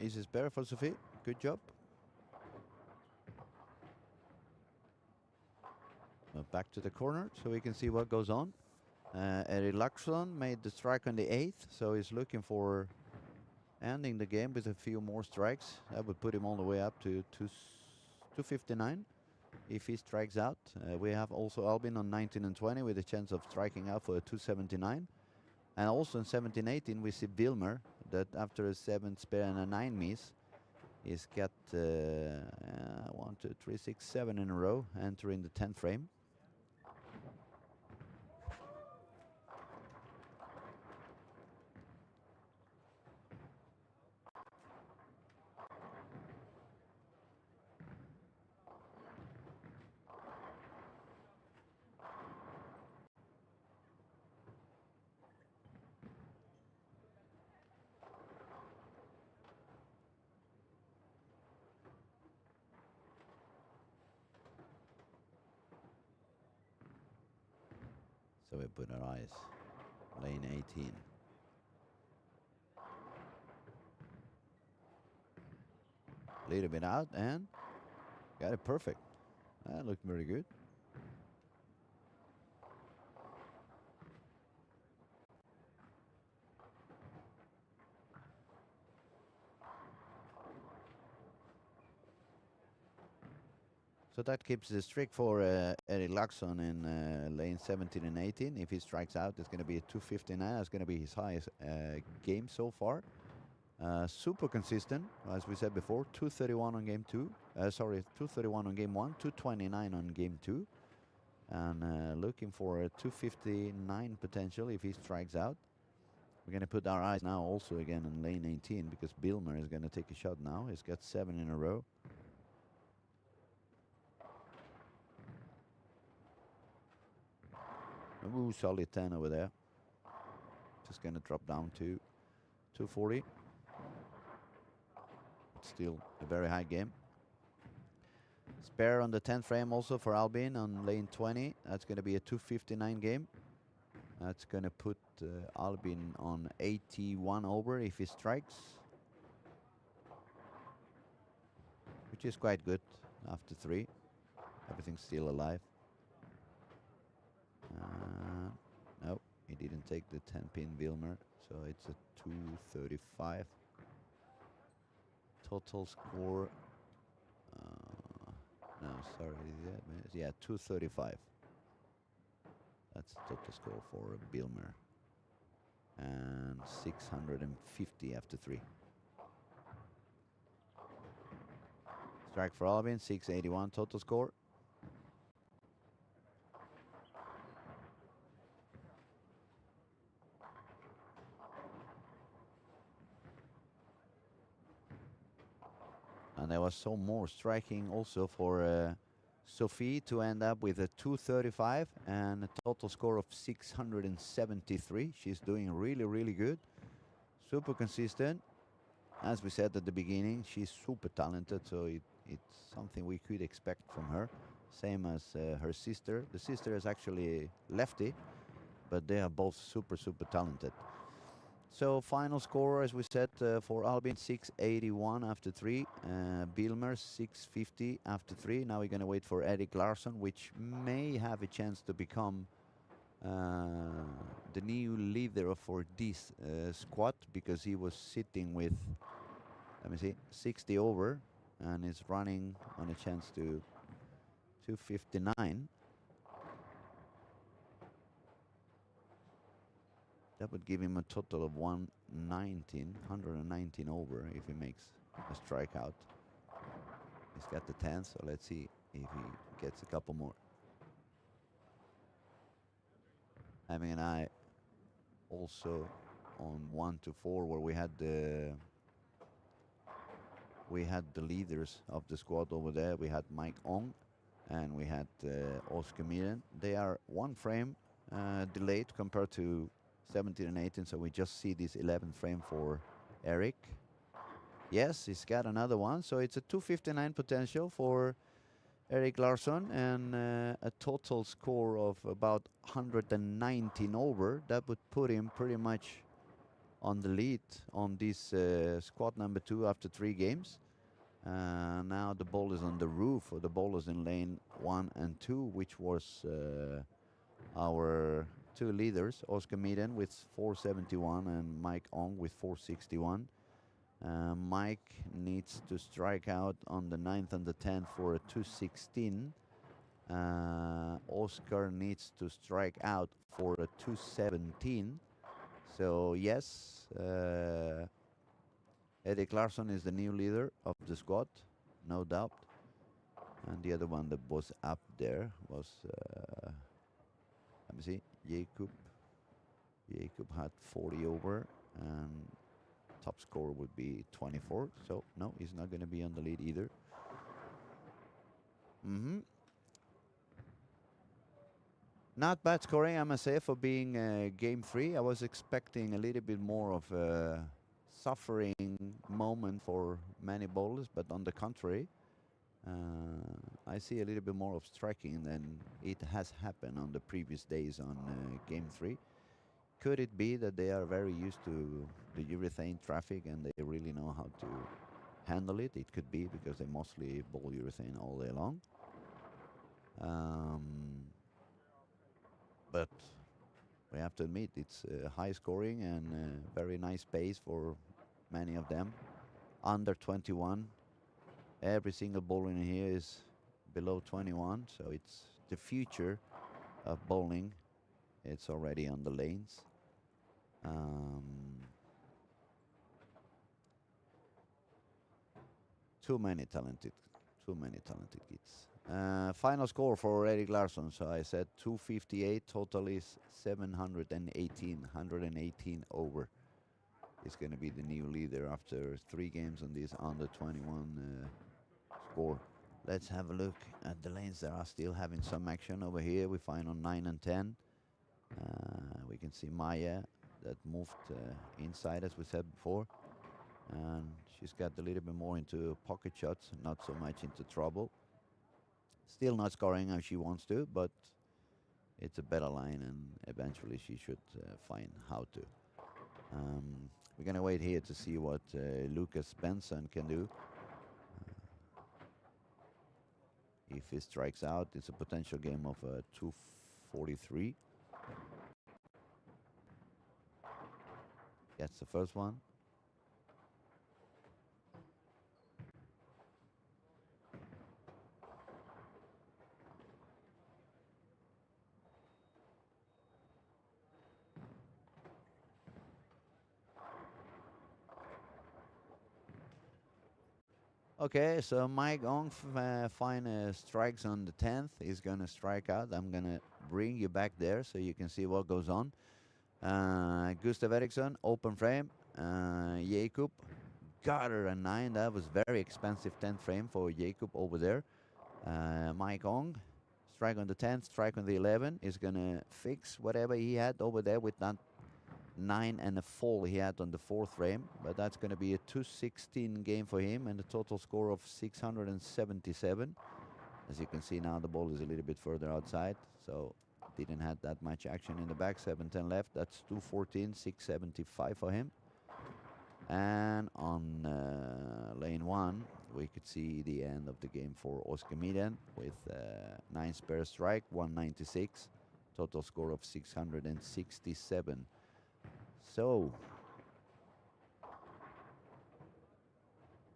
Easy spare for Sophie. Good job. Back to the corner so we can see what goes on. Erik Laxson made the strike on the 8th, so he's looking for ending the game with a few more strikes. That would put him all the way up to 259 if he strikes out. We have also Albin on 19 and 20 with a chance of striking out for a 279. And also in 17-18 we see Wilmer that after a 7 spare and a 9 miss, he's got 1, 2, 3, 6, 7 in a row, entering the 10th frame. So we put our eyes. Lane 18. Little bit out and got it perfect. That looked very good. So that keeps the streak for Eric Larsson in lane 17 and 18. If he strikes out, it's going to be a 259. That's going to be his highest game so far. Super consistent, as we said before. 231 on game 2. 231 on game 1. 229 on game 2. And looking for a 259 potential if he strikes out. We're going to put our eyes now also again on lane 18 because Bilmer is going to take a shot now. He's got 7 in a row. Ooh, solid 10 over there. Just going to drop down to 240. Still a very high game. Spare on the 10th frame also for Albin on lane 20. That's going to be a 259 game. That's going to put Albin on 81 over if he strikes. Which is quite good after 3. Everything's still alive. No, he didn't take the 10-pin Wilmer, so it's a 235. Total score. No, sorry, yeah, 235. That's the total score for Bilmer. And 650 after 3. Strike for Albin, 681 total score. And there was some more striking also for Sophie to end up with a 235 and a total score of 673. She's doing really, really good. Super consistent. As we said at the beginning, she's super talented, so it's something we could expect from her. Same as her sister. The sister is actually lefty, but they are both super, super talented. So final score, as we said, for Albin, 681 after 3. Bilmer, 650 after 3. Now we're going to wait for Eric Larsson, which may have a chance to become the new leader for this squad, because he was sitting with, let me see, 60 over, and is running on a chance to 259. That would give him a total of 119 over if he makes a strikeout. He's got the 10, so let's see if he gets a couple more. Having an eye also on 1 to 4, where we had the leaders of the squad over there. We had Mike Ong and we had Oscar Miren. They are 1 frame delayed compared to 17 and 18, so we just see this 11th frame for Eric. Yes, he's got another one, so it's a 259 potential for Eric Larsson and a total score of about 119 over. That would put him pretty much on the lead on this squad number 2 after 3 games. Now the ball is on the roof, or the ball is in lane 1 and 2, which was our 2 leaders, Oscar Miden with 471 and Mike Ong with 461. Mike needs to strike out on the 9th and the 10th for a 216. Oscar needs to strike out for a 217. So yes, Eric Larsson is the new leader of the squad, no doubt. And the other one that was up there was, let me see, Jacob. Jacob had 40 over, and top score would be 24. So no, he's not going to be on the lead either. Not bad scoring, I must say, for being game 3. I was expecting a little bit more of a suffering moment for many bowlers, but on the contrary, I I see a little bit more of striking than it has happened on the previous days on Game 3. Could it be that they are very used to the urethane traffic and they really know how to handle it? It could be because they mostly bowl urethane all day long. But we have to admit it's high scoring and very nice pace for many of them. Under 21. Every single bowler in here is below 21, so it's the future of bowling. It's already on the lanes. Too many talented kids. Final score for Erik Larsson. So I said 258. Total is 718. 118 over. Is going to be the new leader after 3 games on this under 21 score. Let's have a look at the lanes that are still having some action over here. We find on 9 and 10. We can see Maya that moved inside, as we said before. And she's got a little bit more into pocket shots, not so much into trouble. Still not scoring how she wants to, but it's a better line, and eventually she should find how to. We're going to wait here to see what Lucas Benson can do. If he strikes out, it's a potential game of 243. That's the first one. Okay, so Mike Ong fine strikes on the 10th. He's going to strike out. I'm going to bring you back there so you can see what goes on. Gustav Eriksson, open frame. Jakob got her a 9. That was very expensive 10th frame for Jakob over there. Mike Ong, strike on the 10th, strike on the 11th. Is going to fix whatever he had over there with that 9 and a fall he had on the 4th frame, but that's going to be a 216 game for him and a total score of 677. As you can see now, the ball is a little bit further outside, so didn't have that much action in the back. 7-10 left. That's 214, 675 for him. And on lane 1, we could see the end of the game for Oscar Miden with 9 spare strike, 196, total score of 667. So,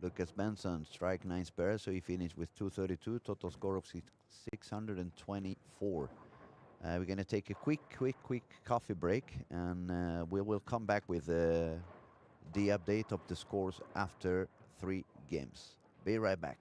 Lucas Benson strike 9 spare, so he finished with 232, total score of 624. We're going to take a quick coffee break, and we will come back with the update of the scores after 3 games. Be right back.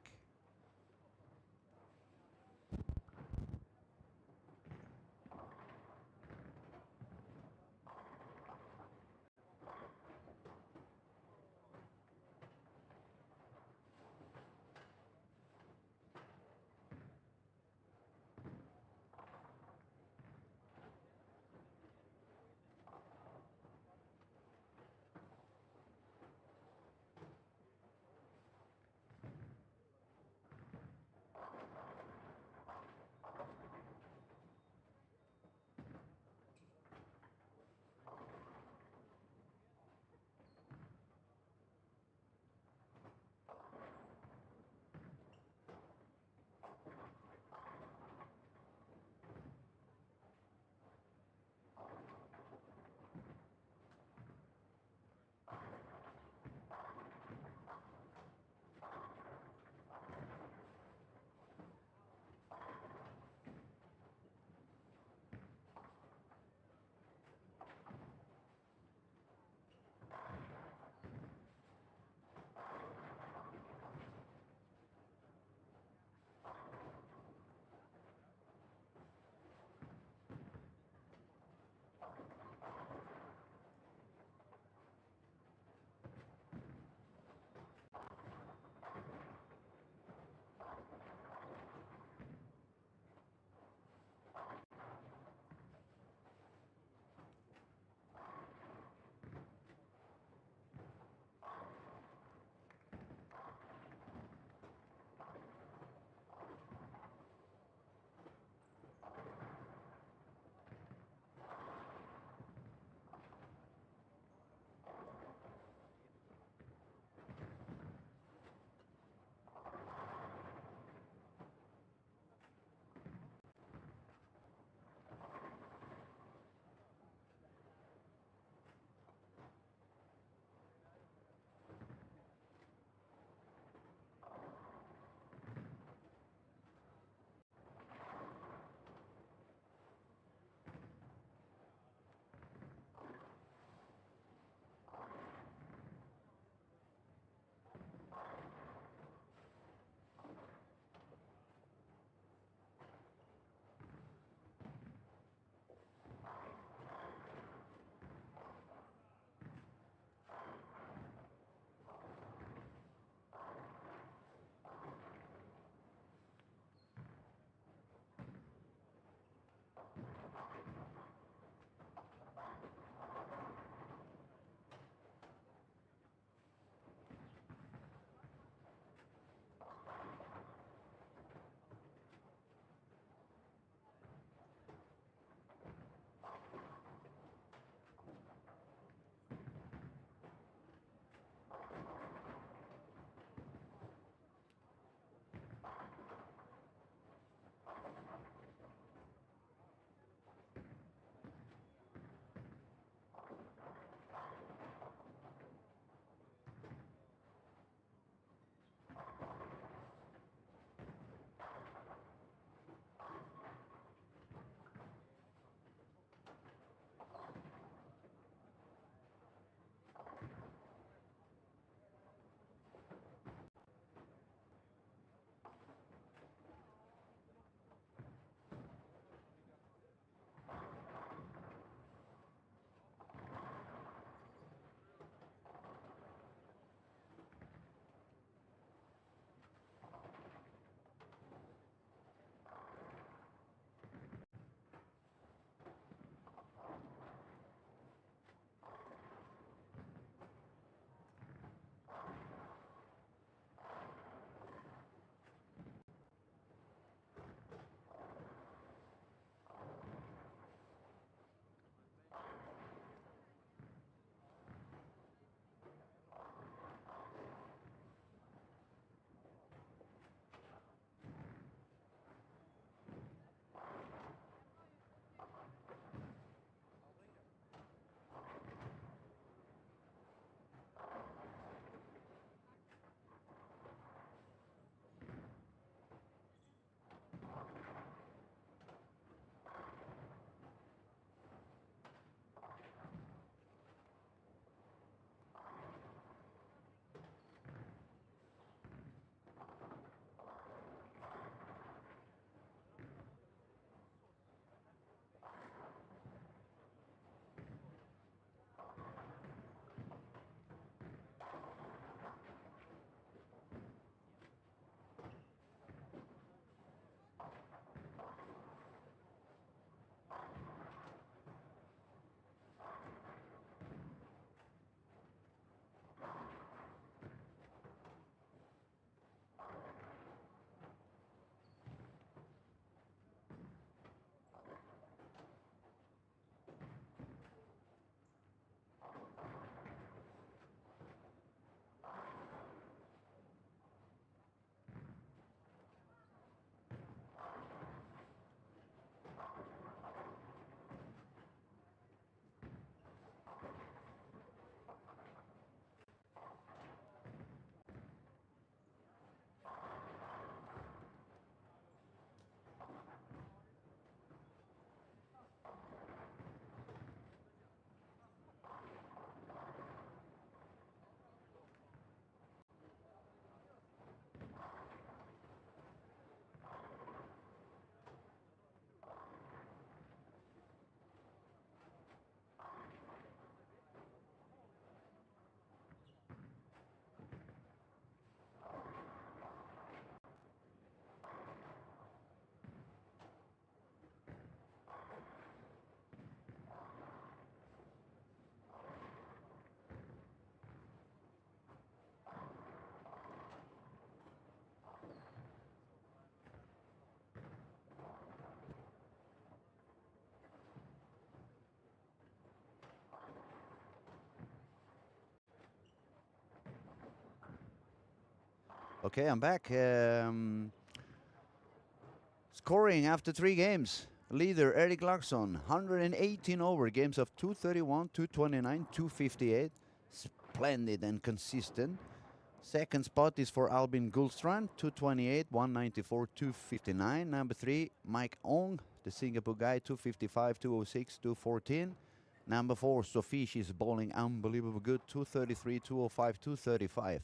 Okay, I'm back. Scoring after 3 games. Leader Eric Larsson, 118 over, games of 231, 229, 258. Splendid and consistent. Second spot is for Albin Gullstrand, 228, 194, 259. Number 3, Mike Ong, the Singapore guy, 255, 206, 214. Number 4, Sophie, she's bowling unbelievable good, 233, 205, 235.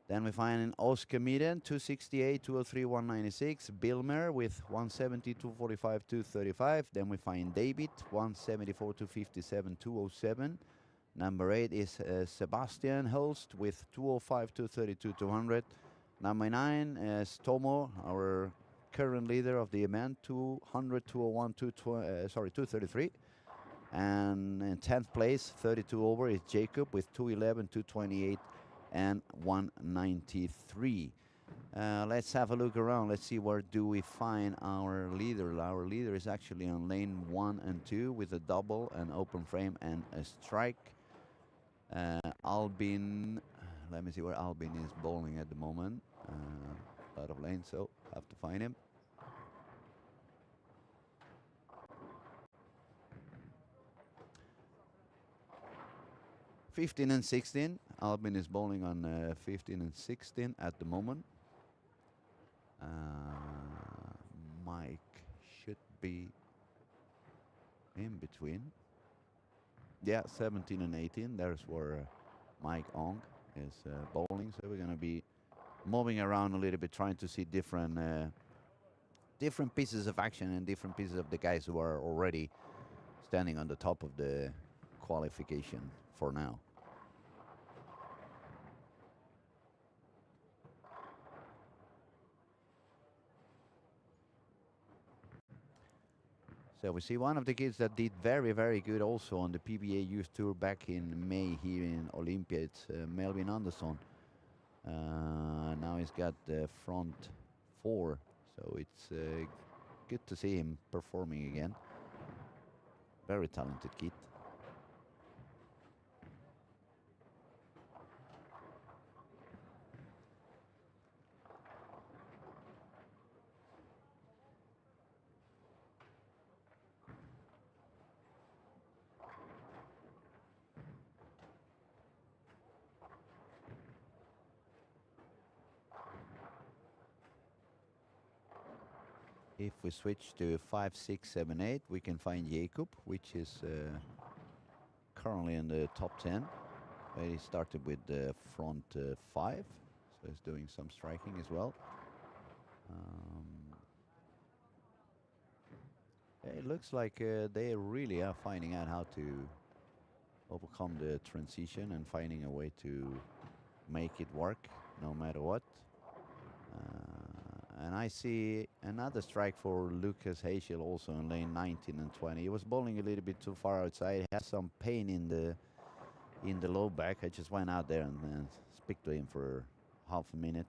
Then we find Oscar Meeden, 268, 203, 196. Bilmer with 170, 245, 235. Then we find David, 174, 257, 207. Number 8 is Sebastian Holst with 205, 232, 200. Number 9 is Tomo, our current leader of the event, 200, 201, 233. And in 10th place, 32 over, is Jacob with 211, 228, and 193. Let's have a look around. Let's see where do we find our leader. Our leader is actually on lane 1 and 2 with a double, an open frame, and a strike. Albin, let me see where Albin is bowling at the moment. Out of lane, so have to find him. (15 and 16). Albin is bowling on 15 and 16 at the moment. Mike should be in between. Yeah, 17 and 18. There's where Mike Ong is bowling. So we're going to be moving around a little bit, trying to see different pieces of action and different pieces of the guys who are already standing on the top of the qualification for now. So we see one of the kids that did very, very good also on the PBA Youth Tour back in May here in Olympia. It's Melvin Andersson. Now he's got the front 4, so it's good to see him performing again. Very talented kid. If we switch to 5, 6, 7, 8, we can find Jacob, which is currently in the top 10. He started with the front 5, so he's doing some striking as well. It looks like they really are finding out how to overcome the transition and finding a way to make it work no matter what. And I see another strike for Lucas Hagel also in lane 19 and 20. He was bowling a little bit too far outside. He had some pain in the low back. I just went out there and speak to him for half a minute.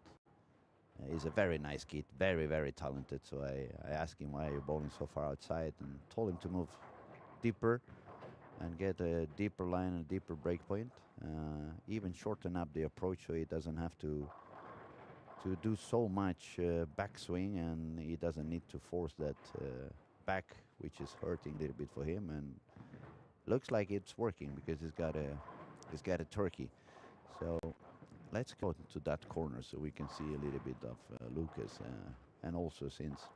He's a very nice kid, very, very talented. So I asked him why you're bowling so far outside and told him to move deeper and get a deeper line and a deeper break point. Even shorten up the approach so he doesn't have to do so much backswing, and he doesn't need to force that back, which is hurting a little bit for him. And looks like it's working because he's got a turkey. So let's go to that corner so we can see a little bit of Lucas, and also since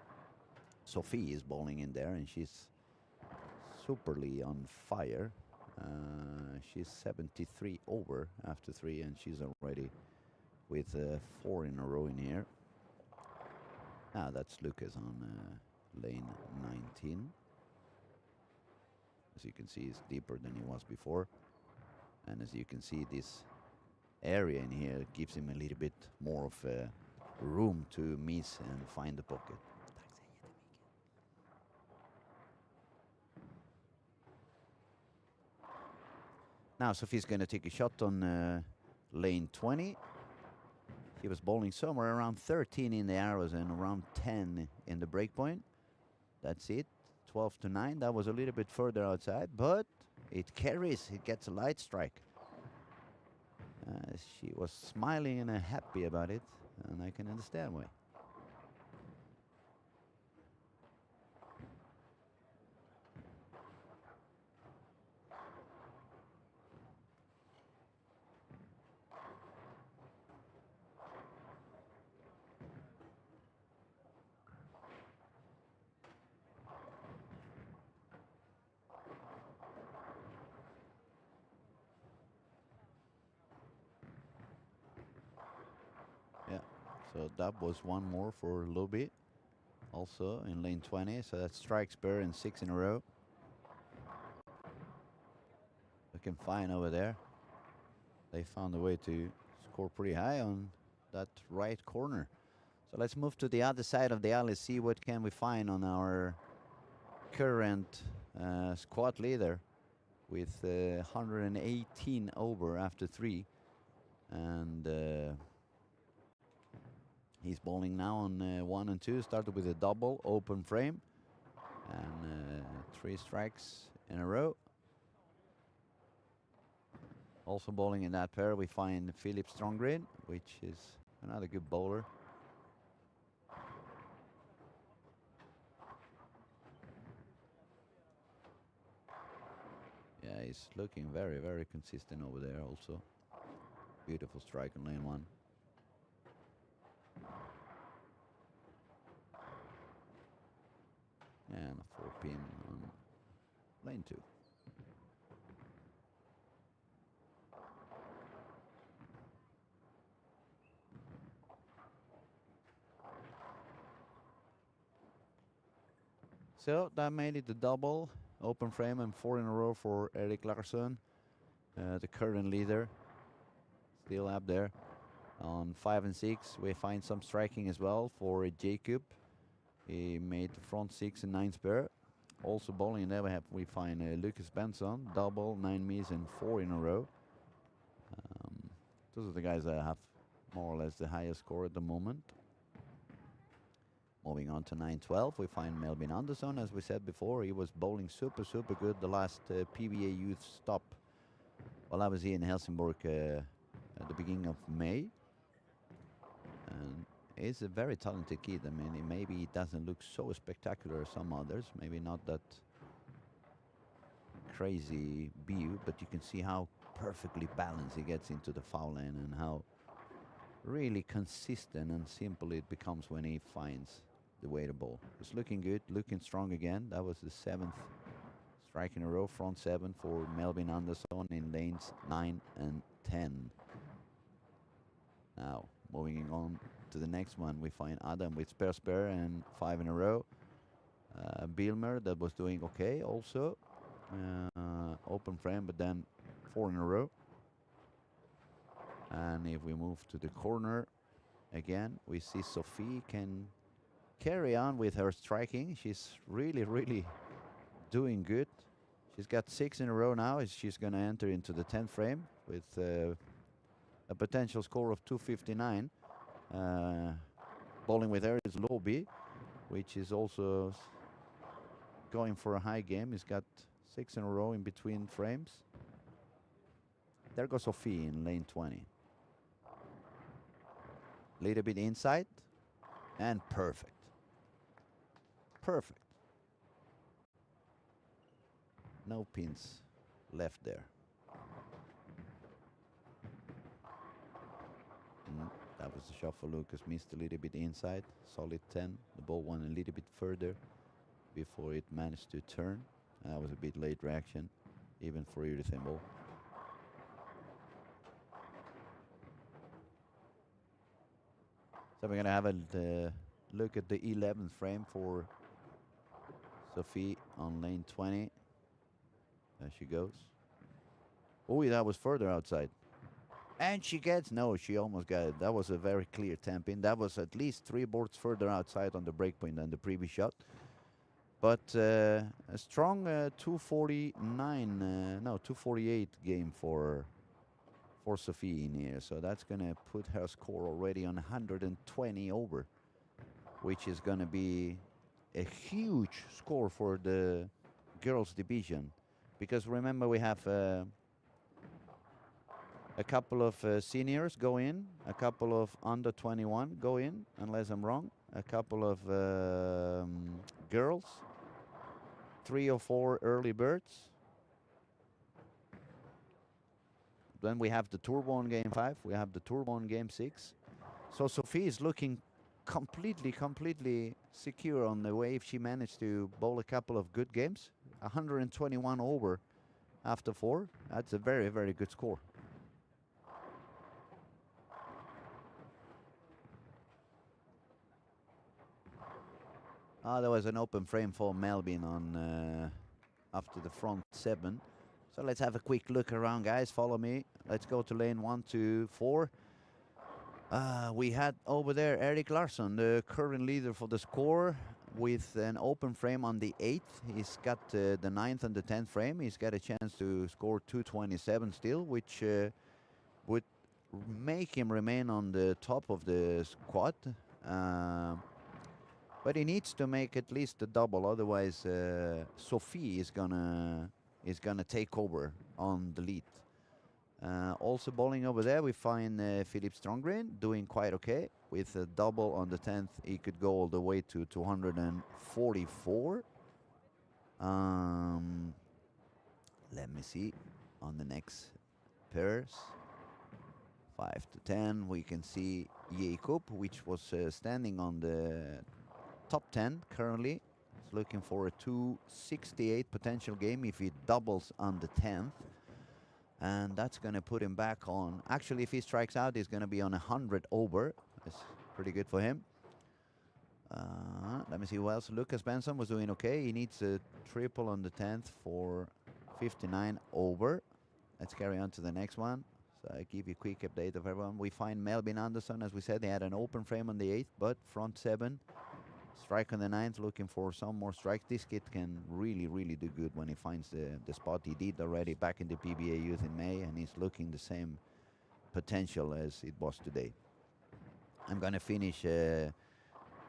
Sophie is bowling in there and she's superly on fire. She's 73 over after 3, and she's already with 4 in a row in here. That's Lucas on lane 19. As you can see, he's deeper than he was before. And as you can see, this area in here gives him a little bit more of room to miss and find the pocket. Now Sophie's going to take a shot on lane 20. He was bowling somewhere around 13 in the arrows and around 10 in the break point. That's it. 12 to 9. That was a little bit further outside, but it carries. It gets a light strike. She was smiling and happy about it. and I can understand why. Yeah, so that was one more for Lobby, also in lane 20. So that's strike spur and 6 in a row. Looking fine over there. They found a way to score pretty high on that right corner. So let's move to the other side of the alley, see what can we find on our current squad leader with 118 over after 3. And he's bowling now on 1 and 2. Started with a double open frame and 3 strikes in a row. Also bowling in that pair, we find Philip Stronggren, which is another good bowler. Yeah, he's looking very, very consistent over there also. Beautiful strike on lane 1. And a 4-pin on lane 2. So that made it the double, open frame, and 4 in a row for Erik Larsson, the current leader, still up there. On 5 and 6, we find some striking as well for Jacob. He made the front 6 and 9 spare. Also bowling there we find Lucas Benson, double, 9 miss, and 4 in a row. Those are the guys that have more or less the highest score at the moment. Moving on to 9-12, we find Melvin Andersson. As we said before, he was bowling super, super good the last PBA Youth stop while I was here in Helsingborg at the beginning of May. And he's a very talented kid. I mean, maybe he doesn't look so spectacular as some others. Maybe not that crazy view, but you can see how perfectly balanced he gets into the foul lane and how really consistent and simple it becomes when he finds the way to bowl. It's looking good, looking strong again. That was the 7th strike in a row, front 7 for Melvin Andersson in lanes 9 and 10. Now, moving on to the next one, we find Adam with spare and 5 in a row. Bilmer, that was doing okay also. Open frame, but then 4 in a row. And if we move to the corner, again, we see Sophie can carry on with her striking. She's really, really doing good. She's got 6 in a row now. She's going to enter into the 10th frame with a potential score of 259. Bowling with her is Lobby, which is also going for a high game. He's got 6 in a row in between frames. There goes Sophie in lane 20. Little bit inside and perfect. Perfect. No pins left there. That was the shot for Lucas. Missed a little bit inside. Solid 10. The ball went a little bit further before it managed to turn. That was a bit late reaction, even for Yuri Thimble. So we're going to have a look at the 11th frame for Sophie on lane 20. There she goes. Oh, that was further outside. And she gets, no, she almost got it. That was a very clear 10-pin. That was at least 3 boards further outside on the breakpoint than the previous shot. But a strong 248 game for Sophie in here. So that's going to put her score already on 120 over, which is going to be a huge score for the girls division. Because remember, we have a A couple of seniors go in, a couple of under 21 go in, unless I'm wrong. A couple of girls, 3 or 4 early birds. Then we have the turbo on game 5. We have the turbo on game 6. So Sophie is looking completely secure on the way if she managed to bowl a couple of good games. 121 over after 4. That's a very good score. There was an open frame for Melvin on after the front 7. So let's have a quick look around, guys. Follow me. Let's go to lane 1, 2, 4. We had over there Eric Larsson, the current leader for the score, with an open frame on the 8th. He's got the 9th and the 10th frame. He's got a chance to score 227 still, which would make him remain on the top of the squad. But he needs to make at least a double, otherwise Sophie is gonna take over on the lead. Also bowling over there, we find Philip Stronggren doing quite okay. With a double on the 10th, he could go all the way to 244. Let me see on the next pairs. 5 to 10, we can see Jakob, which was standing on the top 10 currently. He's looking for a 268 potential game if he doubles on the 10th. And that's going to put him back on. Actually, if he strikes out, he's going to be on 100 over. That's pretty good for him. Let me see who else. Lucas Benson was doing okay. He needs a triple on the 10th for 59 over. Let's carry on to the next one. So I give you a quick update of everyone. We find Melvin Anderson, as we said, he had an open frame on the 8th, but front 7. Strike on the 9th, looking for some more strikes. This kid can really do good when he finds the spot. He did already back in the PBA youth in May, and he's looking the same potential as it was today. I'm going to finish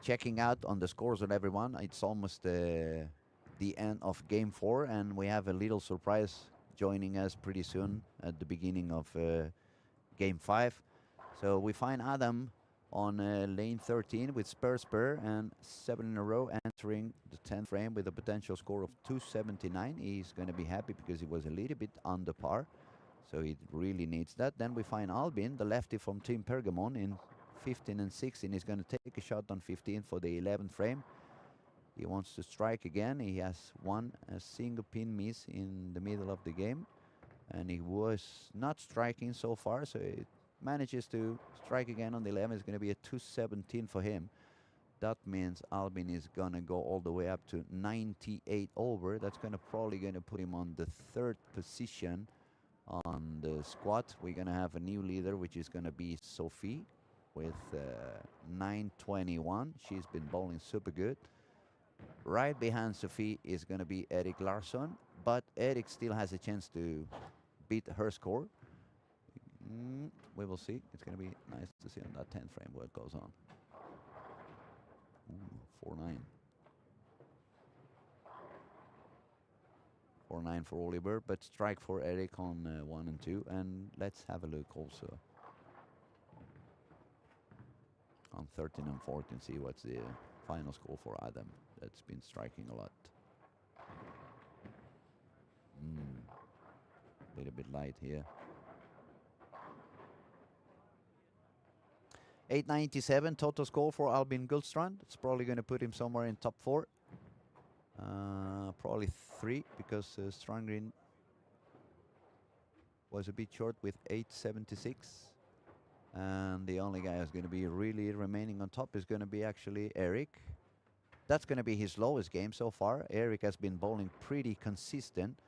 checking out on the scores of everyone. It's almost the end of game 4, and we have a little surprise joining us pretty soon at the beginning of game 5. So we find Adam on lane 13 with Spur, and 7 in a row, entering the 10th frame with a potential score of 279. He's going to be happy because he was a little bit under par, so he really needs that. Then we find Albin, the lefty from Team Pergamon, in 15 and 16. He's going to take a shot on 15 for the 11th frame. He wants to strike again. He has a single pin miss in the middle of the game, and he was not striking so far, so it manages to strike again on the 11. It's going to be a 217 for him. That means Albin is going to go all the way up to 98 over. That's probably going to put him on the 3rd position on the squad. We're going to have a new leader, which is going to be Sophie with 921. She's been bowling super good. Right behind Sophie is going to be Eric Larsson, but Eric still has a chance to beat her score. We will see. It's going to be nice to see on that 10th frame what goes on. 4-9. 4-9 for Oliver, but strike for Eric on 1 and 2. And let's have a look also on 13 and 14, see what's the final score for Adam. That's been striking a lot. Little bit light here. 897 total score for Albin Gullstrand. It's probably going to put him somewhere in top 4. Probably 3, because Strangrin was a bit short with 876. And the only guy who's going to be really remaining on top is going to be actually Eric. That's going to be his lowest game so far. Eric has been bowling pretty consistent.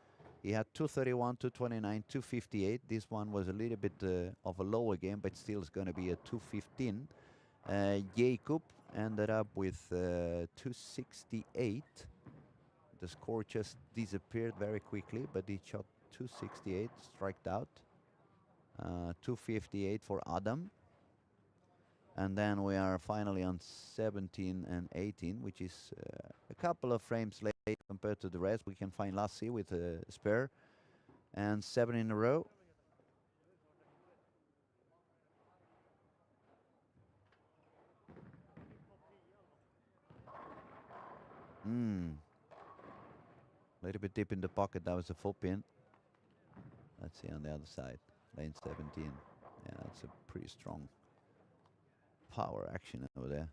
He had 231, 229, 258. This one was a little bit of a lower game, but still it's going to be a 215. Jakob ended up with 268. The score just disappeared very quickly, but he shot 268, striked out. 258 for Adam. And then we are finally on 17 and 18, which is a couple of frames late compared to the rest. We can find Lassie with a spare and 7 in a row. A little bit deep in the pocket. That was a full pin. Let's see on the other side. Lane 17. Yeah, that's a pretty strong power action over there.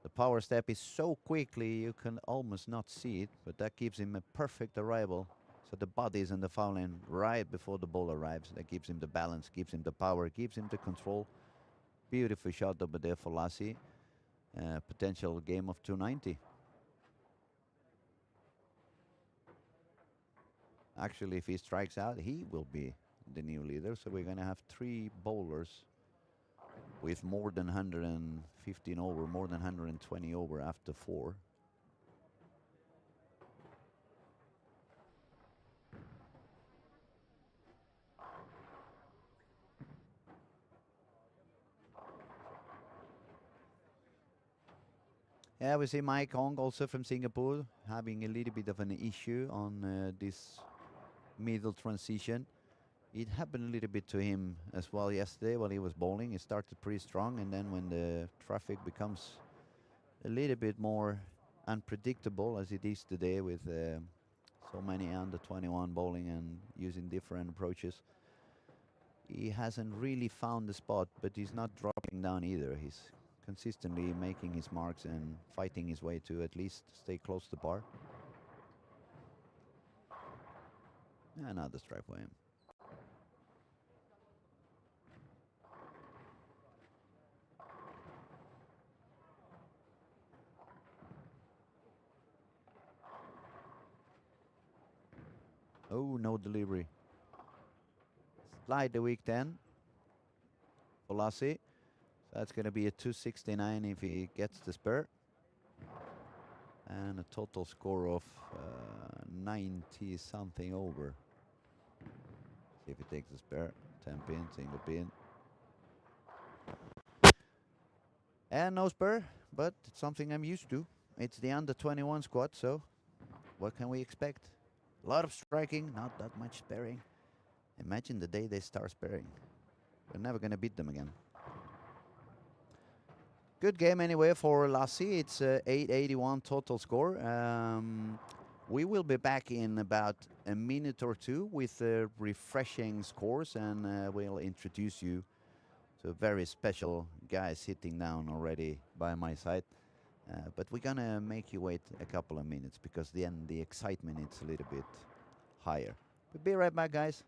The power step is so quickly you can almost not see it, but that gives him a perfect arrival. So the body is in the foul lane right before the ball arrives. That gives him the balance, gives him the power, gives him the control. Beautiful shot over there for Lassie. Potential game of 290. Actually, if he strikes out, he will be the new leader. So we're going to have 3 bowlers with more than 115 over, more than 120 over after 4. Yeah, we see Mike Hong also from Singapore having a little bit of an issue on this middle transition. It happened a little bit to him as well yesterday while he was bowling. He started pretty strong, and then when the traffic becomes a little bit more unpredictable as it is today with so many under 21 bowling and using different approaches, he hasn't really found the spot, but he's not dropping down either. He's consistently making his marks and fighting his way to at least stay close to par. Another strike for him. Oh, no delivery. Slide the week 10 for Lassie. So that's going to be a 269 if he gets the spur. And a total score of 90 something over. See if he takes the spare. 10 pin, single pin. And no spur, but it's something I'm used to. It's the under 21 squad, so what can we expect? A lot of striking, not that much sparing. Imagine the day they start sparing. We're never going to beat them again. Good game anyway for Lassie. It's 881 total score. We will be back in about a minute or two with refreshing scores, and we'll introduce you to a very special guy sitting down already by my side. But we're going to make you wait a couple of minutes because then the excitement is a little bit higher. We'll be right back, guys.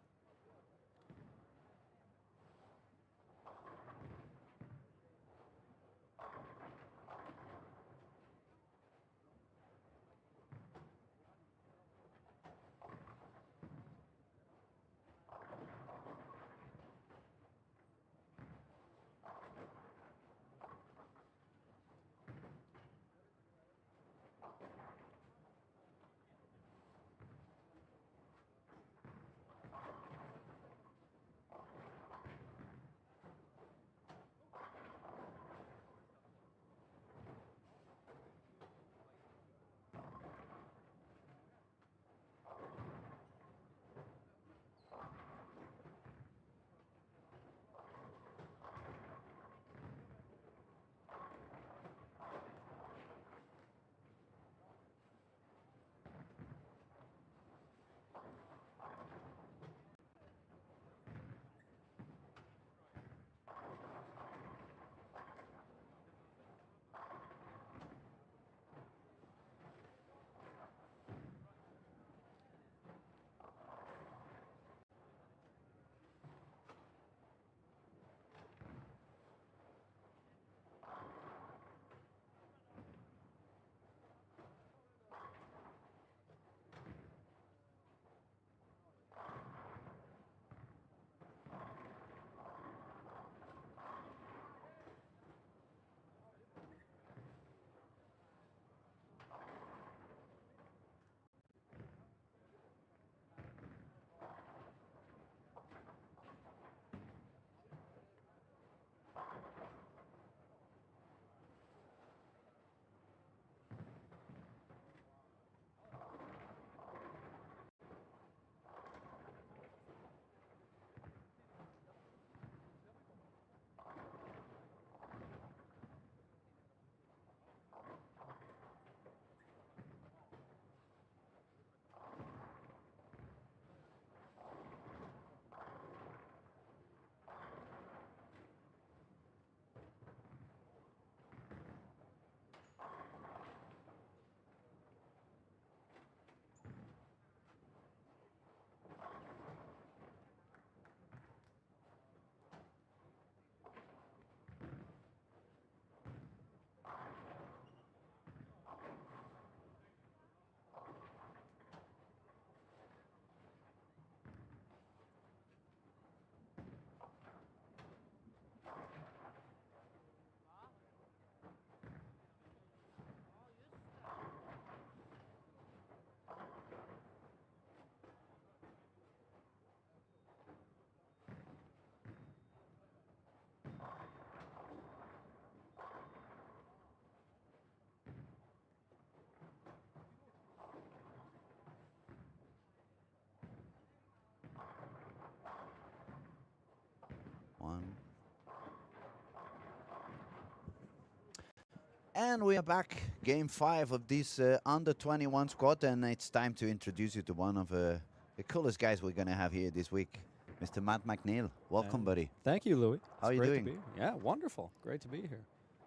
And we are back, game 5 of this under 21 squad, and it's time to introduce you to one of the coolest guys we're going to have here this week, Mr. Matt McNeil. Welcome, buddy. Thank you, Louis. How are you doing? Yeah, wonderful. Great to be here.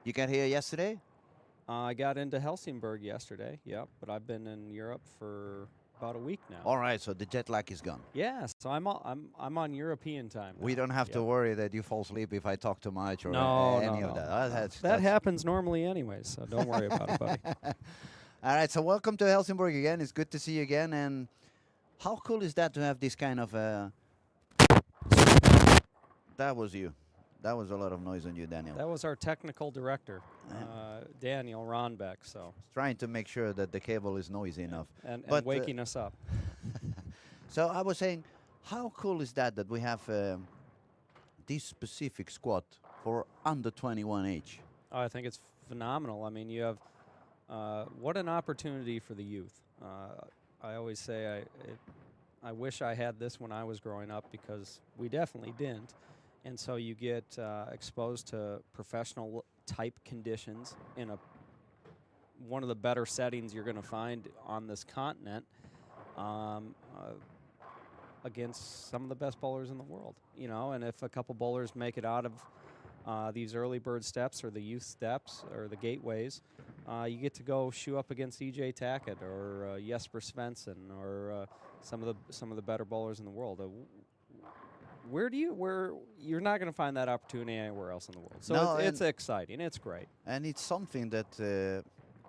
You got here yesterday? I got into Helsingborg yesterday, but I've been in Europe for about a week now. All right, so the jet lag is gone. Yeah, so I'm on European time now. We don't have to worry that you fall asleep if I talk too much or any of that. That happens normally anyway, so don't worry about it, buddy. All right, so welcome to Helsingborg again. It's good to see you again. And how cool is that to have this kind of... That was you. That was a lot of noise on you, Daniel. That was our technical director, Daniel Ronbeck. So trying to make sure that the cable is noisy enough. And waking us up. So I was saying, how cool is that we have this specific squad for under 21 age? Oh, I think it's phenomenal. I mean, you have what an opportunity for the youth. I always say I wish I had this when I was growing up, because we definitely didn't. And so you get exposed to professional type conditions in one of the better settings you're going to find on this continent, against some of the best bowlers in the world. You know, and if a couple bowlers make it out of these early bird steps or the youth steps or the gateways, you get to go shoe up against E.J. Tackett or Jesper Svensson or some of the better bowlers in the world. Where you're not going to find that opportunity anywhere else in the world. So no, it's exciting. It's great. And it's something that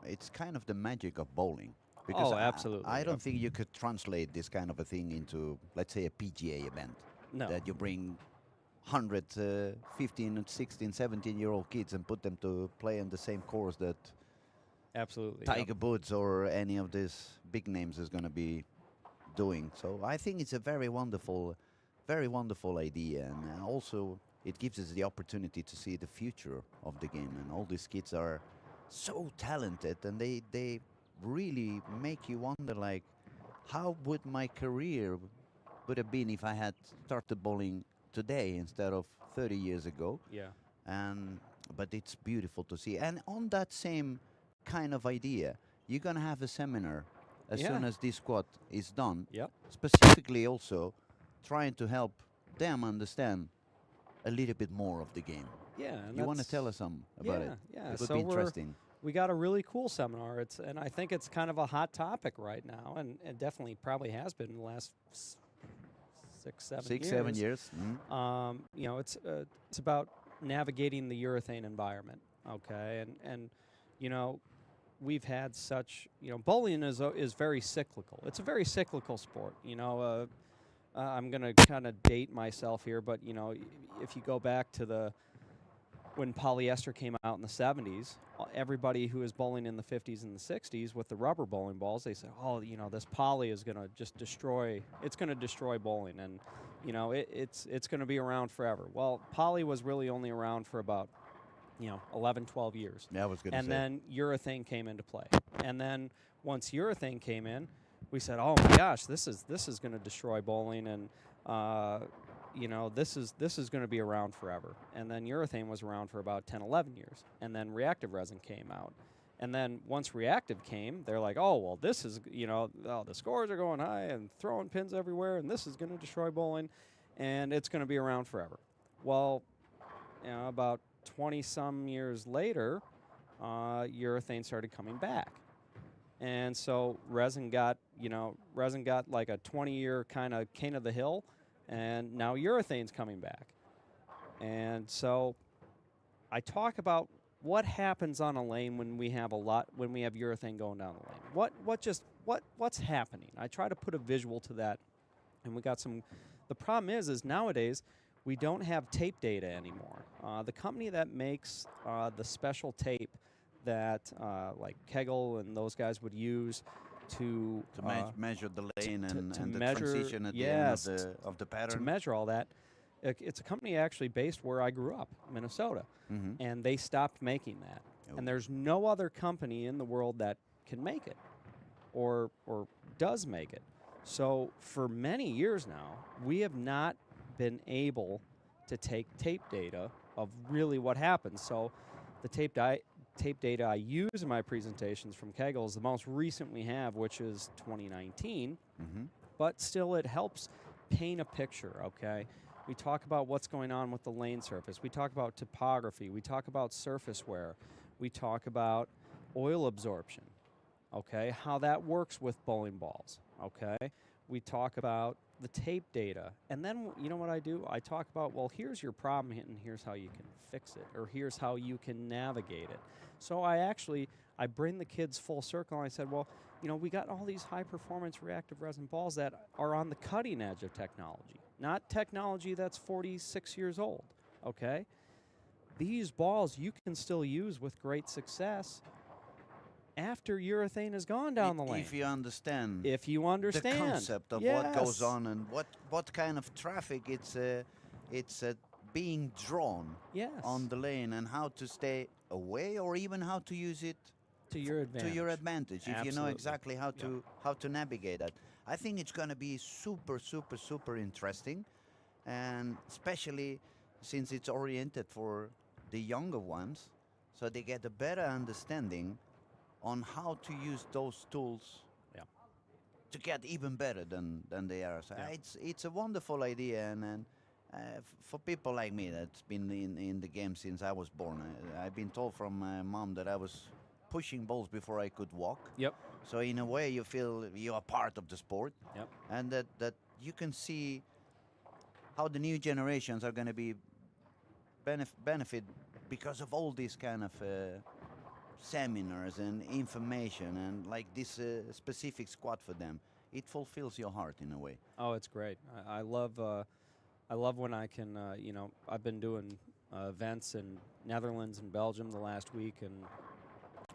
it's kind of the magic of bowling. Because absolutely. I don't think you could translate this kind of a thing into, let's say, a PGA event. No. That you bring 100, 15, 16, 17-year-old kids and put them to play on the same course that absolutely Tiger Woods or any of these big names is going to be doing. So I think it's a very wonderful idea, and also it gives us the opportunity to see the future of the game. And all these kids are so talented, and they really make you wonder, like, how would my career would have been if I had started bowling today instead of 30 years ago. Yeah. But it's beautiful to see. And on that same kind of idea, you're gonna have a seminar as soon as this squad is done. Yep. Specifically also trying to help them understand a little bit more of the game. Yeah. You want to tell us some about it? Yeah. It would be interesting. We got a really cool seminar. And I think it's kind of a hot topic right now, and it definitely probably has been in the last 6-7 years. Mm-hmm. You know, it's about navigating the urethane environment. Okay, and you know, we've had such, you know, bowling is very cyclical. It's a very cyclical sport. You know, I'm going to kind of date myself here, but, you know, if you go back to when polyester came out in the 70s, everybody who was bowling in the 50s and the 60s with the rubber bowling balls, they said, oh, you know, this poly is going to just destroy bowling, and, you know, it's going to be around forever. Well, poly was really only around for about, you know, 11, 12 years. Yeah, I was going to say. And then urethane came into play. And then once urethane came in, we said, oh my gosh, this is going to destroy bowling, and you know, this is going to be around forever. And then urethane was around for about 10, 11 years. And then reactive resin came out. And then once reactive came, they're like, oh, well, this is, you know, the scores are going high and throwing pins everywhere, and this is going to destroy bowling, and it's going to be around forever. Well, you know, about 20-some years later, urethane started coming back. And so resin got like a 20-year kind of king of the hill, and now urethane's coming back. And so I talk about what happens on a lane when we have urethane going down the lane. What's happening? I try to put a visual to that, and we got some. The problem is nowadays we don't have tape data anymore. The company that makes the special tape that like Kegel and those guys would use to measure the lane and the measure, transition at the end of the pattern. To measure all that. It's a company actually based where I grew up, Minnesota, and they stopped making that. Oh. And there's no other company in the world that can make it or does make it. So for many years now, we have not been able to take tape data of really what happens. So the tape data I use in my presentations from Kegel is the most recent we have, which is 2019. Mm-hmm. But still, it helps paint a picture, okay? We talk about what's going on with the lane surface. We talk about topography. We talk about surface wear. We talk about oil absorption, okay? How that works with bowling balls, okay? We talk about the tape data. And then, you know what I do? I talk about, well, here's your problem and here's how you can fix it, or here's how you can navigate it. So I bring the kids full circle, and I said, well, you know, we got all these high-performance reactive resin balls that are on the cutting edge of technology, not technology that's 46 years old, okay? These balls you can still use with great success after urethane has gone down the lane. If you understand. If you understand. The concept of what goes on and what kind of traffic it's being drawn on the lane, and how to stay away, or even how to use it to your advantage. If you know exactly how to navigate that. I think it's going to be super interesting, and especially since it's oriented for the younger ones, so they get a better understanding on how to use those tools to get even better than they are. So it's a wonderful idea, and for people like me that's been in the game since I was born, I've been told from my mom that I was pushing balls before I could walk. Yep. So in a way, you feel you are part of the sport. Yep. And that you can see how the new generations are going to be benefit because of all these kind of seminars and information, and like this specific squad for them. It fulfills your heart in a way. Oh, it's great. I love when I can, you know, I've been doing events in Netherlands and Belgium the last week, and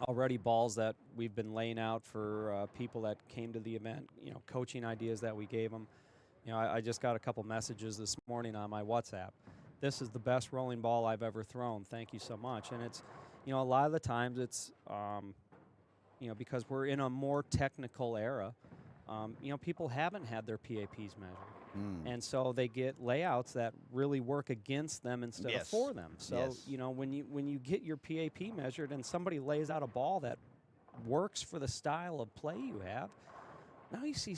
already balls that we've been laying out for people that came to the event, you know, coaching ideas that we gave them. You know, I just got a couple messages this morning on my WhatsApp. This is the best rolling ball I've ever thrown. Thank you so much. And it's, you know, a lot of the times it's, you know, because we're in a more technical era, you know, people haven't had their PAPs measured. And so they get layouts that really work against them instead of for them. So, you know, when you get your PAP measured and somebody lays out a ball that works for the style of play you have, now you see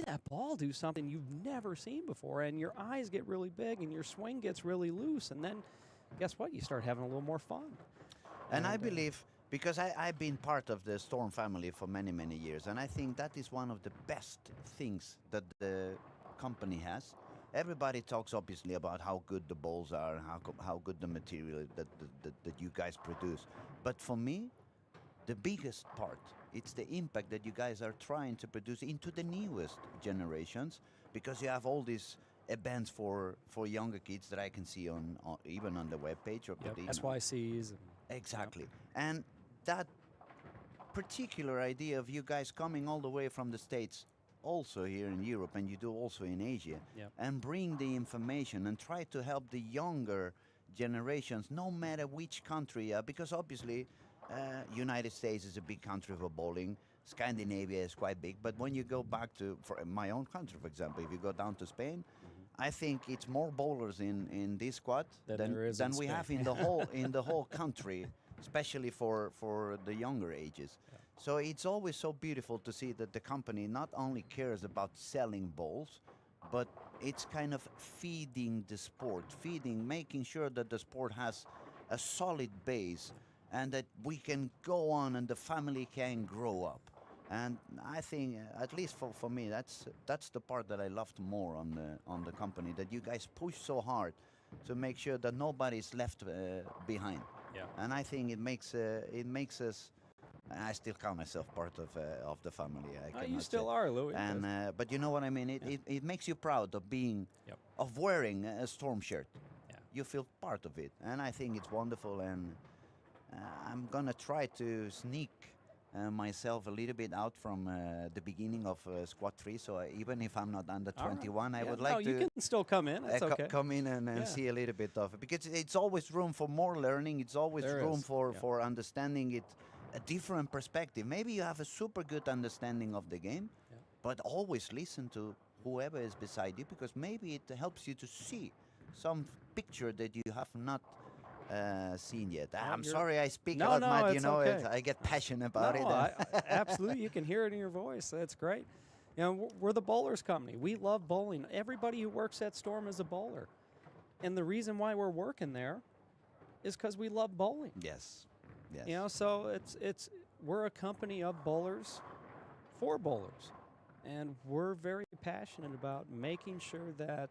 that ball do something you've never seen before, and your eyes get really big and your swing gets really loose, and then guess what? You start having a little more fun. And I believe, because I've been part of the Storm family for many years, and I think that is one of the best things that the company has. Everybody talks obviously about how good the balls are and how good the material that you guys produce. But for me, the biggest part, it's the impact that you guys are trying to produce into the newest generations, because you have all these events for younger kids that I can see on even on the webpage or SYCs. Exactly. And that particular idea of you guys coming all the way from the States, also here in Europe, and you do also in Asia, and bring the information and try to help the younger generations, no matter which country, because obviously United States is a big country for bowling. Scandinavia is quite big, but when you go back to my own country, for example, if you go down to Spain, I think it's more bowlers in this squad than we have in the whole country, especially for the younger ages. So it's always so beautiful to see that the company not only cares about selling balls, but it's kind of feeding the sport, making sure that the sport has a solid base, and that we can go on and the family can grow up. And I think, at least for me, that's the part that I loved more on the company, that you guys push so hard to make sure that nobody's left behind. And I think it makes us. I still count myself part of the family. You still are, Louis. And but you know what I mean. It makes you proud of being, of wearing a Storm shirt. You feel part of it, and I think it's wonderful. And I'm gonna try to sneak myself a little bit out from the beginning of Squad 3. So even if I'm not under 21, I would like to. You can still come in. That's okay. Come in and see a little bit of it, because it's always room for more learning. It's always room for understanding it, a different perspective. Maybe you have a super good understanding of the game, but always listen to whoever is beside you, because maybe it helps you to see some picture that you have not seen yet. Well, I'm you're- sorry I speak No, a lot, no, Matt. You it's know, okay. I get passionate about No, it. absolutely. You can hear it in your voice. That's great. You know, we're the bowlers company. We love bowling. Everybody who works at Storm is a bowler. And the reason why we're working there is because we love bowling. Yes. Yes. You know, so we're a company of bowlers for bowlers. And we're very passionate about making sure that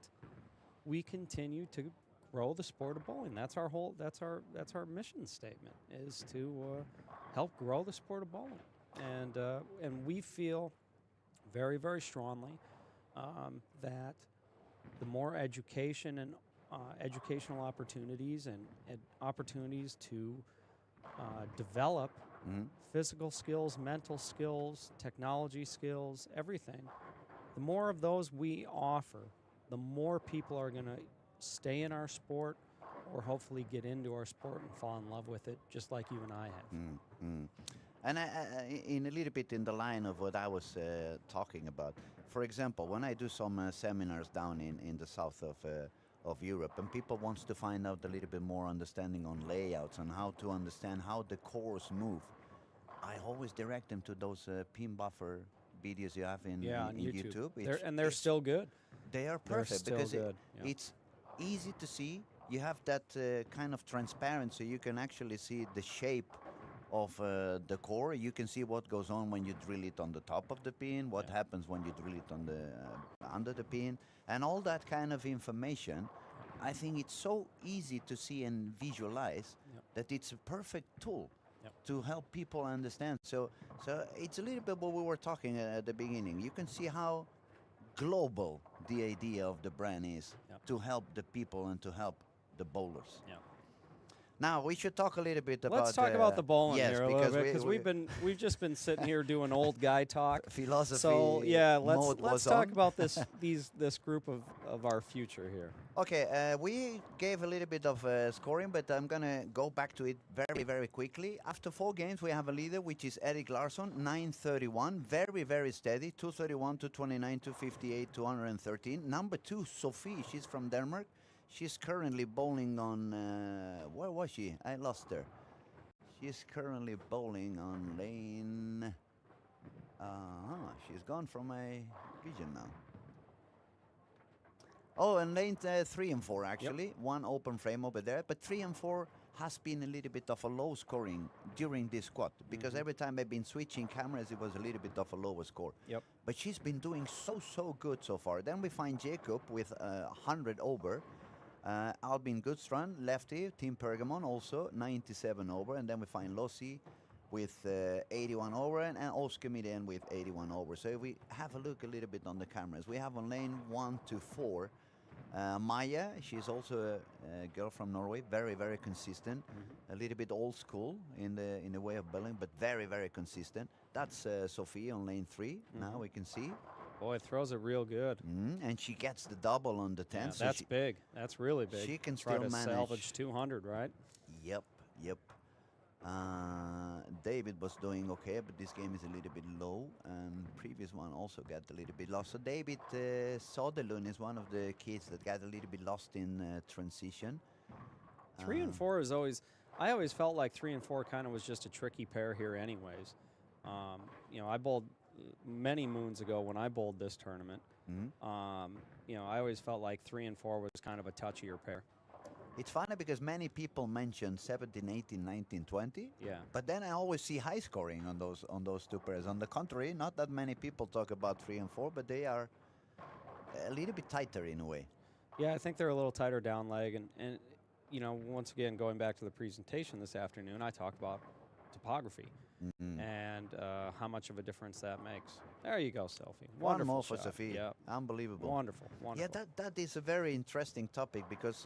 we continue to grow the sport of bowling. That's our mission statement, is to help grow the sport of bowling. And we feel very, very strongly that the more education and educational opportunities and opportunities to develop Mhm. physical skills, mental skills, technology skills, everything, the more of those we offer, the more people are going to stay in our sport or hopefully get into our sport and fall in love with it, just like you and I have. Mm, mm. And in a little bit in the line of what I was talking about, for example, when I do some seminars down in the south of Europe, and people wants to find out a little bit more understanding on layouts and how to understand how the cores move, I always direct them to those pin buffer videos you have in On YouTube. They're still good. They are They're perfect still because good. Yeah. it's easy to see. You have that kind of transparency. You can actually see the shape of the core. You can see what goes on when you drill it on the top of the pin, what Yeah. happens when you drill it on the under the pin, and all that kind of information. I think it's so easy to see and visualize Yep. that it's a perfect tool Yep. to help people understand. So it's a little bit what we were talking at the beginning. You can see how global the idea of the brand is Yep. to help the people and to help the bowlers. Yeah. Now we should talk a little bit about. Let's talk about the bowling yes, here a because little bit, because we've just been sitting here doing old guy talk. philosophy. So yeah, mode let's was talk on. about this group of our future here. Okay, we gave a little bit of scoring, but I'm gonna go back to it very, very quickly. After 4 games, we have a leader, which is Erik Larsson, 931, very, very steady, 231, 229, 258, 213. Number 2, Sophie, she's from Denmark. She's currently bowling on, where was she? I lost her. She's currently bowling on lane, she's gone from my vision now. Oh, and lane 3 and 4 actually. One open frame over there, but 3 and 4 has been a little bit of a low scoring during this squad because every time I've been switching cameras, it was a little bit of a lower score. Yep. But she's been doing so good so far. Then we find Jacob with 100 over. Albin Gudstrand, lefty, Team Pergamon also 97 over, and then we find Lossi with 81 over, and Oscar Midén with 81 over. So if we have a look a little bit on the cameras, we have on lane 1 to 4 Maya. She's also a girl from Norway, very, very consistent. A little bit old school in the way of bowling, but very, very consistent. That's Sophie on lane 3. Now we can see. Boy, it throws it real good. And she gets the double on the 10. Yeah, so that's big. That's really big. she can Try still to manage. salvage 200, right? Yep. David was doing okay, but this game is a little bit low, and previous one also got a little bit lost. So David Soderlund is one of the kids that got a little bit lost in transition. 3 and 4 is always. I always felt like 3 and 4 kind of was just a tricky pair here, anyways. I bowled many moons ago when I bowled this tournament. I always felt like 3 and 4 was kind of a touchier pair. It's funny because many people mention 17, 18, 19, 20. Yeah. But then I always see high scoring on those 2 pairs. On the contrary, not that many people talk about 3 and 4, but they are a little bit tighter in a way. Yeah, I think they're a little tighter down leg, and once again, going back to the presentation this afternoon, I talk about topography and how much of a difference that makes. There you go, Sophie. One Wonderful more for shot. Sophie. Yeah. Unbelievable. Wonderful. Yeah, that is a very interesting topic because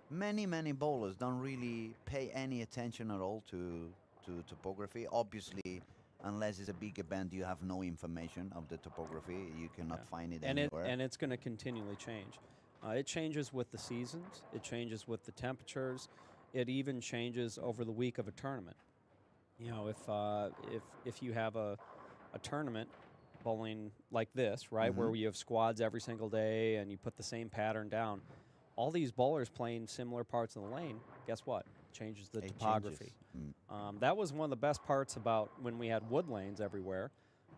many bowlers don't really pay any attention at all to topography. Obviously, unless it's a big event, you have no information of the topography. You cannot find it anywhere. And it's going to continually change. It changes with the seasons. It changes with the temperatures. It even changes over the week of a tournament. If you have a tournament bowling like this, right, where you have squads every single day and you put the same pattern down, all these bowlers playing similar parts of the lane, guess what? changes the It topography. changes. That was one of the best parts about when we had wood lanes everywhere.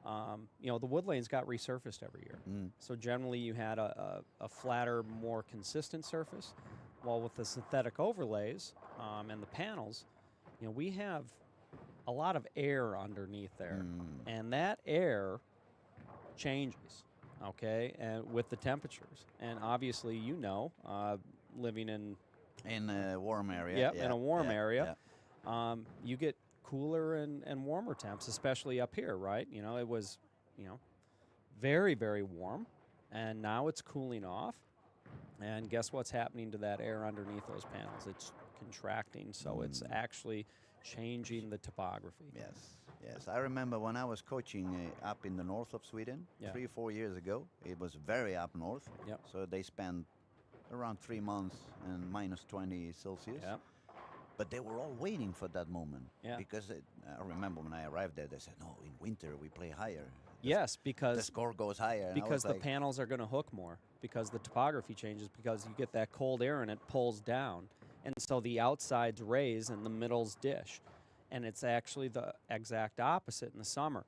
You know, the wood lanes got resurfaced every year. So generally you had a flatter, more consistent surface. While with the synthetic overlays and the panels, you know, we have a lot of air underneath there. And that air changes, okay, and with the temperatures. And obviously, you know, living in a warm area. Yep, yeah, in a warm yeah, area, yeah. you get cooler and warmer temps, especially up here, right? You know, it was, you know, very, very warm, and now it's cooling off. And guess what's happening to that air underneath those panels? It's contracting, so it's actually changing the topography. Yes, yes. I remember when I was coaching up in the north of Sweden 3 or 4 years ago. It was very up north. Yep. So they spent around 3 months and minus 20 Celsius. Yep. But they were all waiting for that moment. Yeah. Because I remember when I arrived there, they said, no, in winter we play higher. Yes, The because score goes higher. And I because was the like, panels are going to hook more, because the topography changes, because you get that cold air and it pulls down, and so the outsides raise and the middles dish, and it's actually the exact opposite in the summer.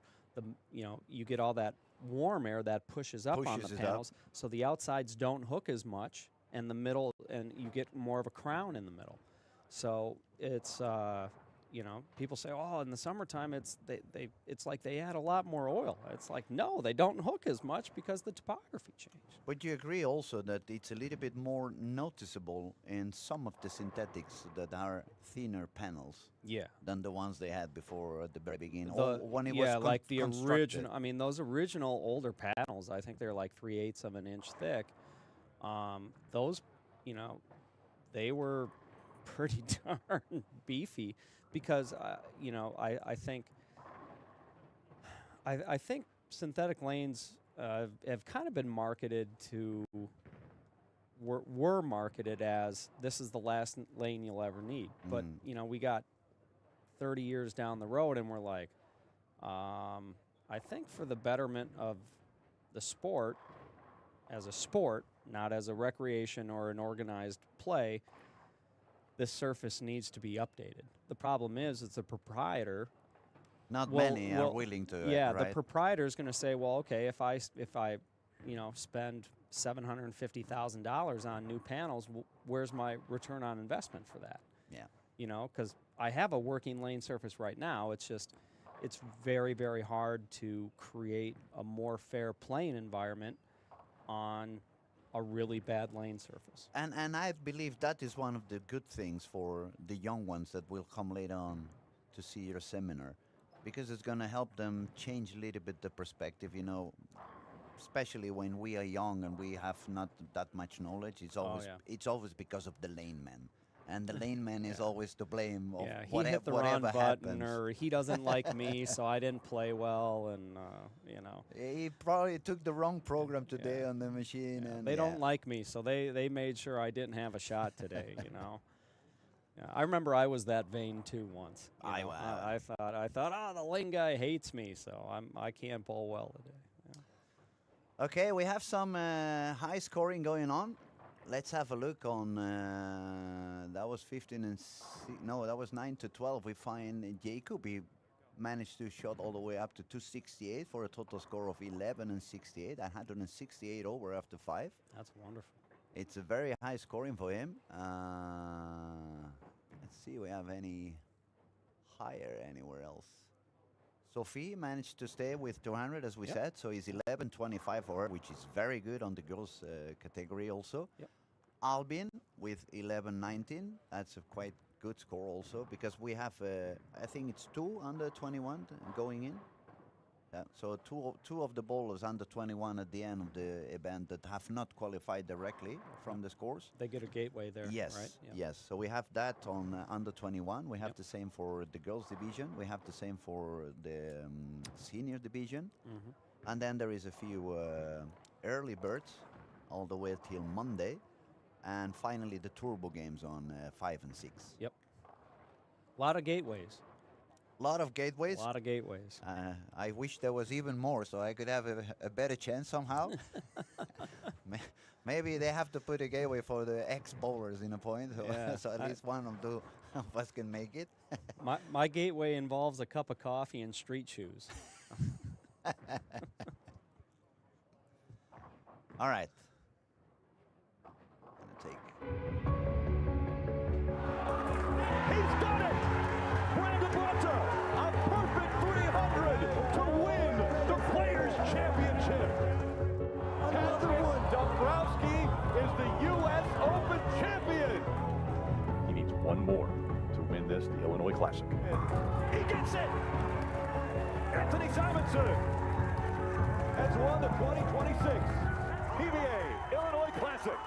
You know, you get all that warm air that pushes up on Pushes the it up. panels, so the outsides don't hook as much, and the middle, and you get more of a crown in the middle. So it's you know, people say, oh, in the summertime it's like they add a lot more oil. It's like, no, they don't hook as much because the topography changed. But you agree also that it's a little bit more noticeable in some of the synthetics that are thinner panels Yeah. than the ones they had before at the very beginning. The- Or when it was yeah, like the constructed. original. I mean, those original older panels, I think they're like 3/8 of an inch thick. Those, you know, they were pretty darn beefy because, you know, I think synthetic lanes have kind of been marketed to. Were marketed as this is the last lane you'll ever need, but you know, we got 30 years down the road, and we're like, I think for the betterment of the sport, as a sport, not as a recreation or an organized play, this surface needs to be updated. The problem is, it's the proprietor. Not Well- many are well, willing to. Yeah, right? the proprietor is going to say, well, okay, if I you know, spend $750,000 on new panels, where's my return on investment for that? Yeah. You know, because I have a working lane surface right now. It's just, it's very, very hard to create a more fair playing environment on a really bad lane surface. And I believe that is one of the good things for the young ones that will come later on to see your seminar, because it's going to help them change a little bit the perspective, you know, especially when we are young and we have not that much knowledge. It's always yeah. it's always because of the lane man. And the lane man is Yeah. always to blame of Yeah, he hit the wrong whatever button, happens. or he doesn't like me, so I didn't play well, and you know. He probably took the wrong program today Yeah. on the machine. Yeah, and they yeah. don't like me, so they made sure I didn't have a shot today. You know, yeah, I remember I was that vain too once. you I know. wa- I thought, oh, the lane guy hates me, so I can't bowl well today. Yeah. Okay, we have some high scoring going on. Let's have a look on. That was 15 and no, that was 9 to 12. We find Jacob. He managed to shot all the way up to 268 for a total score of 11 and 68. 168 over after 5. That's wonderful. It's a very high scoring for him. Let's see, we have any higher anywhere else. Sophie managed to stay with 200, as we Yep. said, so he's 11.25 for her, which is very good on the girls category also. Yep. Albin with 11.19, that's a quite good score also, because we have, I think it's 2 under 21 going in. Yeah, so two of the bowlers under 21 at the end of the event that have not qualified directly from the scores. They get a gateway there, Yes, right? Yeah. yes. So we have that on under 21. We have Yep. the same for the girls division. We have the same for the senior division. Mhm. And then there is a few early birds all the way till Monday. And finally the turbo games on 5 and 6. A lot of gateways. A lot of gateways. A lot of gateways. I wish there was even more so I could have a better chance somehow. Maybe they have to put a gateway for the ex-bowlers in a point, so, Yeah, so at least one of them of us can make it. My gateway involves a cup of coffee and street shoes. All right. Gonna take. He's done it! Brandon Butler, a perfect 300 to win the Players' Championship. Catherine Dombrowski is the U.S. Open champion. He needs one more to win this, the Illinois Classic. He gets it! Anthony Simonson has won the 2026 PBA Illinois Classic.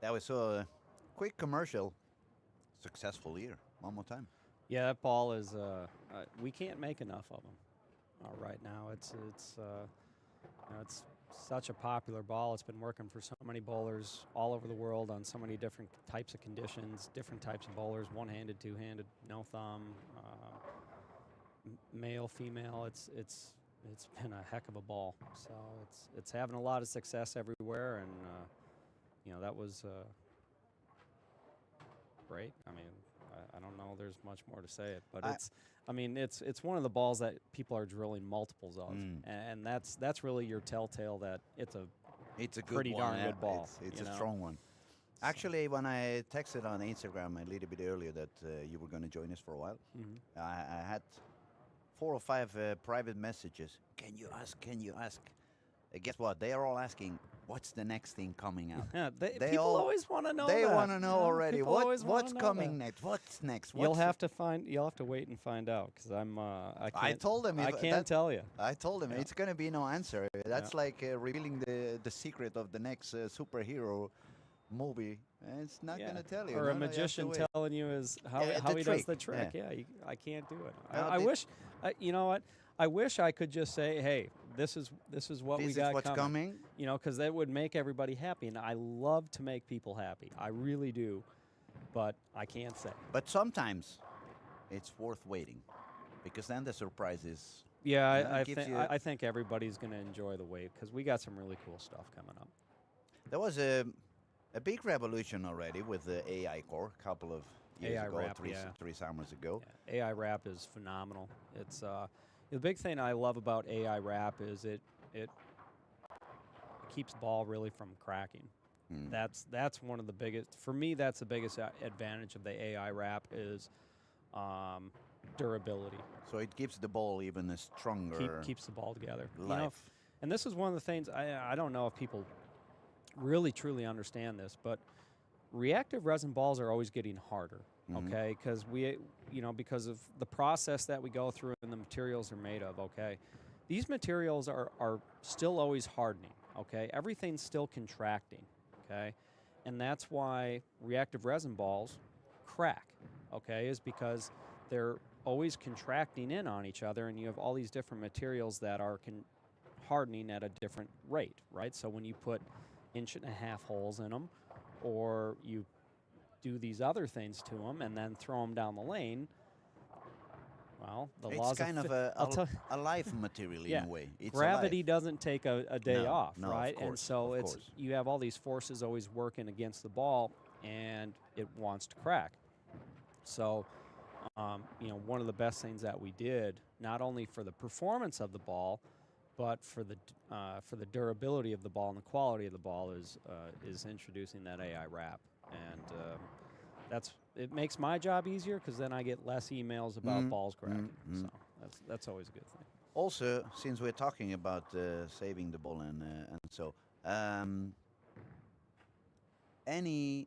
That was a quick commercial. Successful year. One more time. Yeah, that ball is. We can't make enough of them right now. It's such a popular ball. It's been working for so many bowlers all over the world on so many different types of conditions, different types of bowlers, one-handed, two-handed, no thumb, male, female. It's been a heck of a ball. So it's having a lot of success everywhere, and that was great. I mean, I don't know. There's much more to say it, but it's one of the balls that people are drilling multiples of, and that's really your telltale that it's a good pretty one, darn good ball. It's a strong one. Actually, when I texted on Instagram a little bit earlier that you were going to join us for a while, I had 4 or 5 private messages. Can you ask? Can you ask? Guess what? They are all asking, what's the next thing coming out? Yeah, people always want to know. They that. want to know already. What's coming that. next? What's next? You'll have to wait and find out, because I told them I can't tell you. I told them it's going to be no answer. That's like revealing the secret of the next superhero movie. It's not going to tell you. Or a magician telling you how he does the trick. Yeah. I can't do it. I wish. You know what? I wish I could just say, hey, this is what we got what's coming. Because that would make everybody happy, and I love to make people happy. I really do, but I can't say. But sometimes it's worth waiting, because then the surprise is. Yeah, I think everybody's going to enjoy the wait, because we got some really cool stuff coming up. There was a big revolution already with the AI core a couple of years ago, wrap, three summers ago. Yeah. AI wrap is phenomenal. It's the big thing I love about AI wrap is it keeps the ball really from cracking. That's one of the biggest, for me, that's the biggest advantage of the AI wrap is durability. So it gives the ball even a stronger keeps the ball together. Life. And this is one of the things, I don't know if people really truly understand this, but reactive resin balls are always getting harder. Okay, because because of the process that we go through and the materials they're made of. Okay, these materials are still always hardening. Okay, everything's still contracting. Okay, and that's why reactive resin balls crack. Okay, is because they're always contracting in on each other, and you have all these different materials that are hardening at a different rate. Right, so when you put 1.5 inch holes in them, or you do these other things to them and then throw them down the lane, well, the laws it's kind of a life material in a way. It's gravity doesn't take a day off, no, right? Of course, and so you have all these forces always working against the ball, and it wants to crack. So, one of the best things that we did, not only for the performance of the ball, but for the durability of the ball and the quality of the ball, is introducing that AI wrap. And it makes my job easier, because then I get less emails about balls cracking. So that's always a good thing. Also, since we're talking about saving the ball and so, any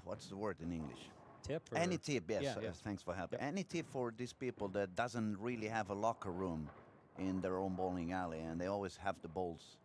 what's the word in English? Tip? Any tip? Yes. Yeah. Thanks for helping. Yep. Any tip for these people that doesn't really have a locker room in their own bowling alley, and they always have the balls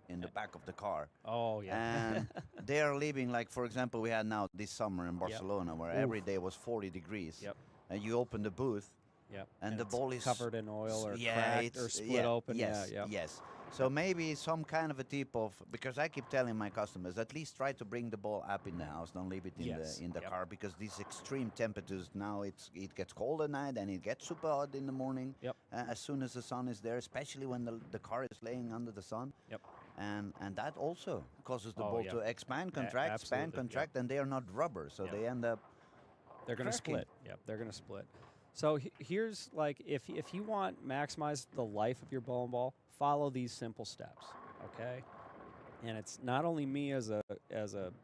in the back of the car. Oh, yeah. And they are living, like, for example, we had now this summer in Barcelona, where every day was 40 degrees. Yep. And you open the booth, Yep. and the it's ball is covered in oil or cracked or split open. Yes, Yeah. yes. So maybe some kind of a tip of, because I keep telling my customers, at least try to bring the ball up in the house, don't leave it in Yes, the yep. car, because these extreme temperatures now it gets cold at night and it gets super hot in the morning. Yep. As soon as the sun is there, especially when the car is laying under the sun. Yep. And that also causes the Oh, ball yeah. to expand, contract, expand, absolutely, yep. contract, and they are not rubber, so Yep. they end up. They're going to cracking. split. Yep, they're going to split. So here's like if you want maximize the life of your bowling ball, follow these simple steps, okay? And it's not only me as a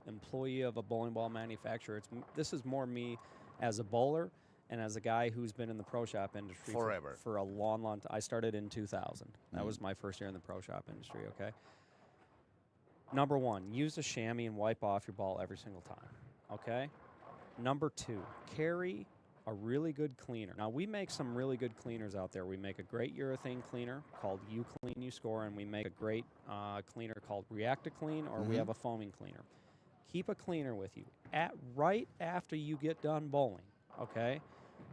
employee of a bowling ball manufacturer. This is more me as a bowler and as a guy who's been in the pro shop industry Forever. for a long time. I started in 2000. That Mm. was my first year in the pro shop industry. Okay. Number one, use a chamois and wipe off your ball every single time. Okay. Number two, carry a really good cleaner. Now, we make some really good cleaners out there. We make a great urethane cleaner called You Clean, You Score, and we make a great cleaner called React to Clean, or we have a foaming cleaner. Keep a cleaner with you right after you get done bowling, okay?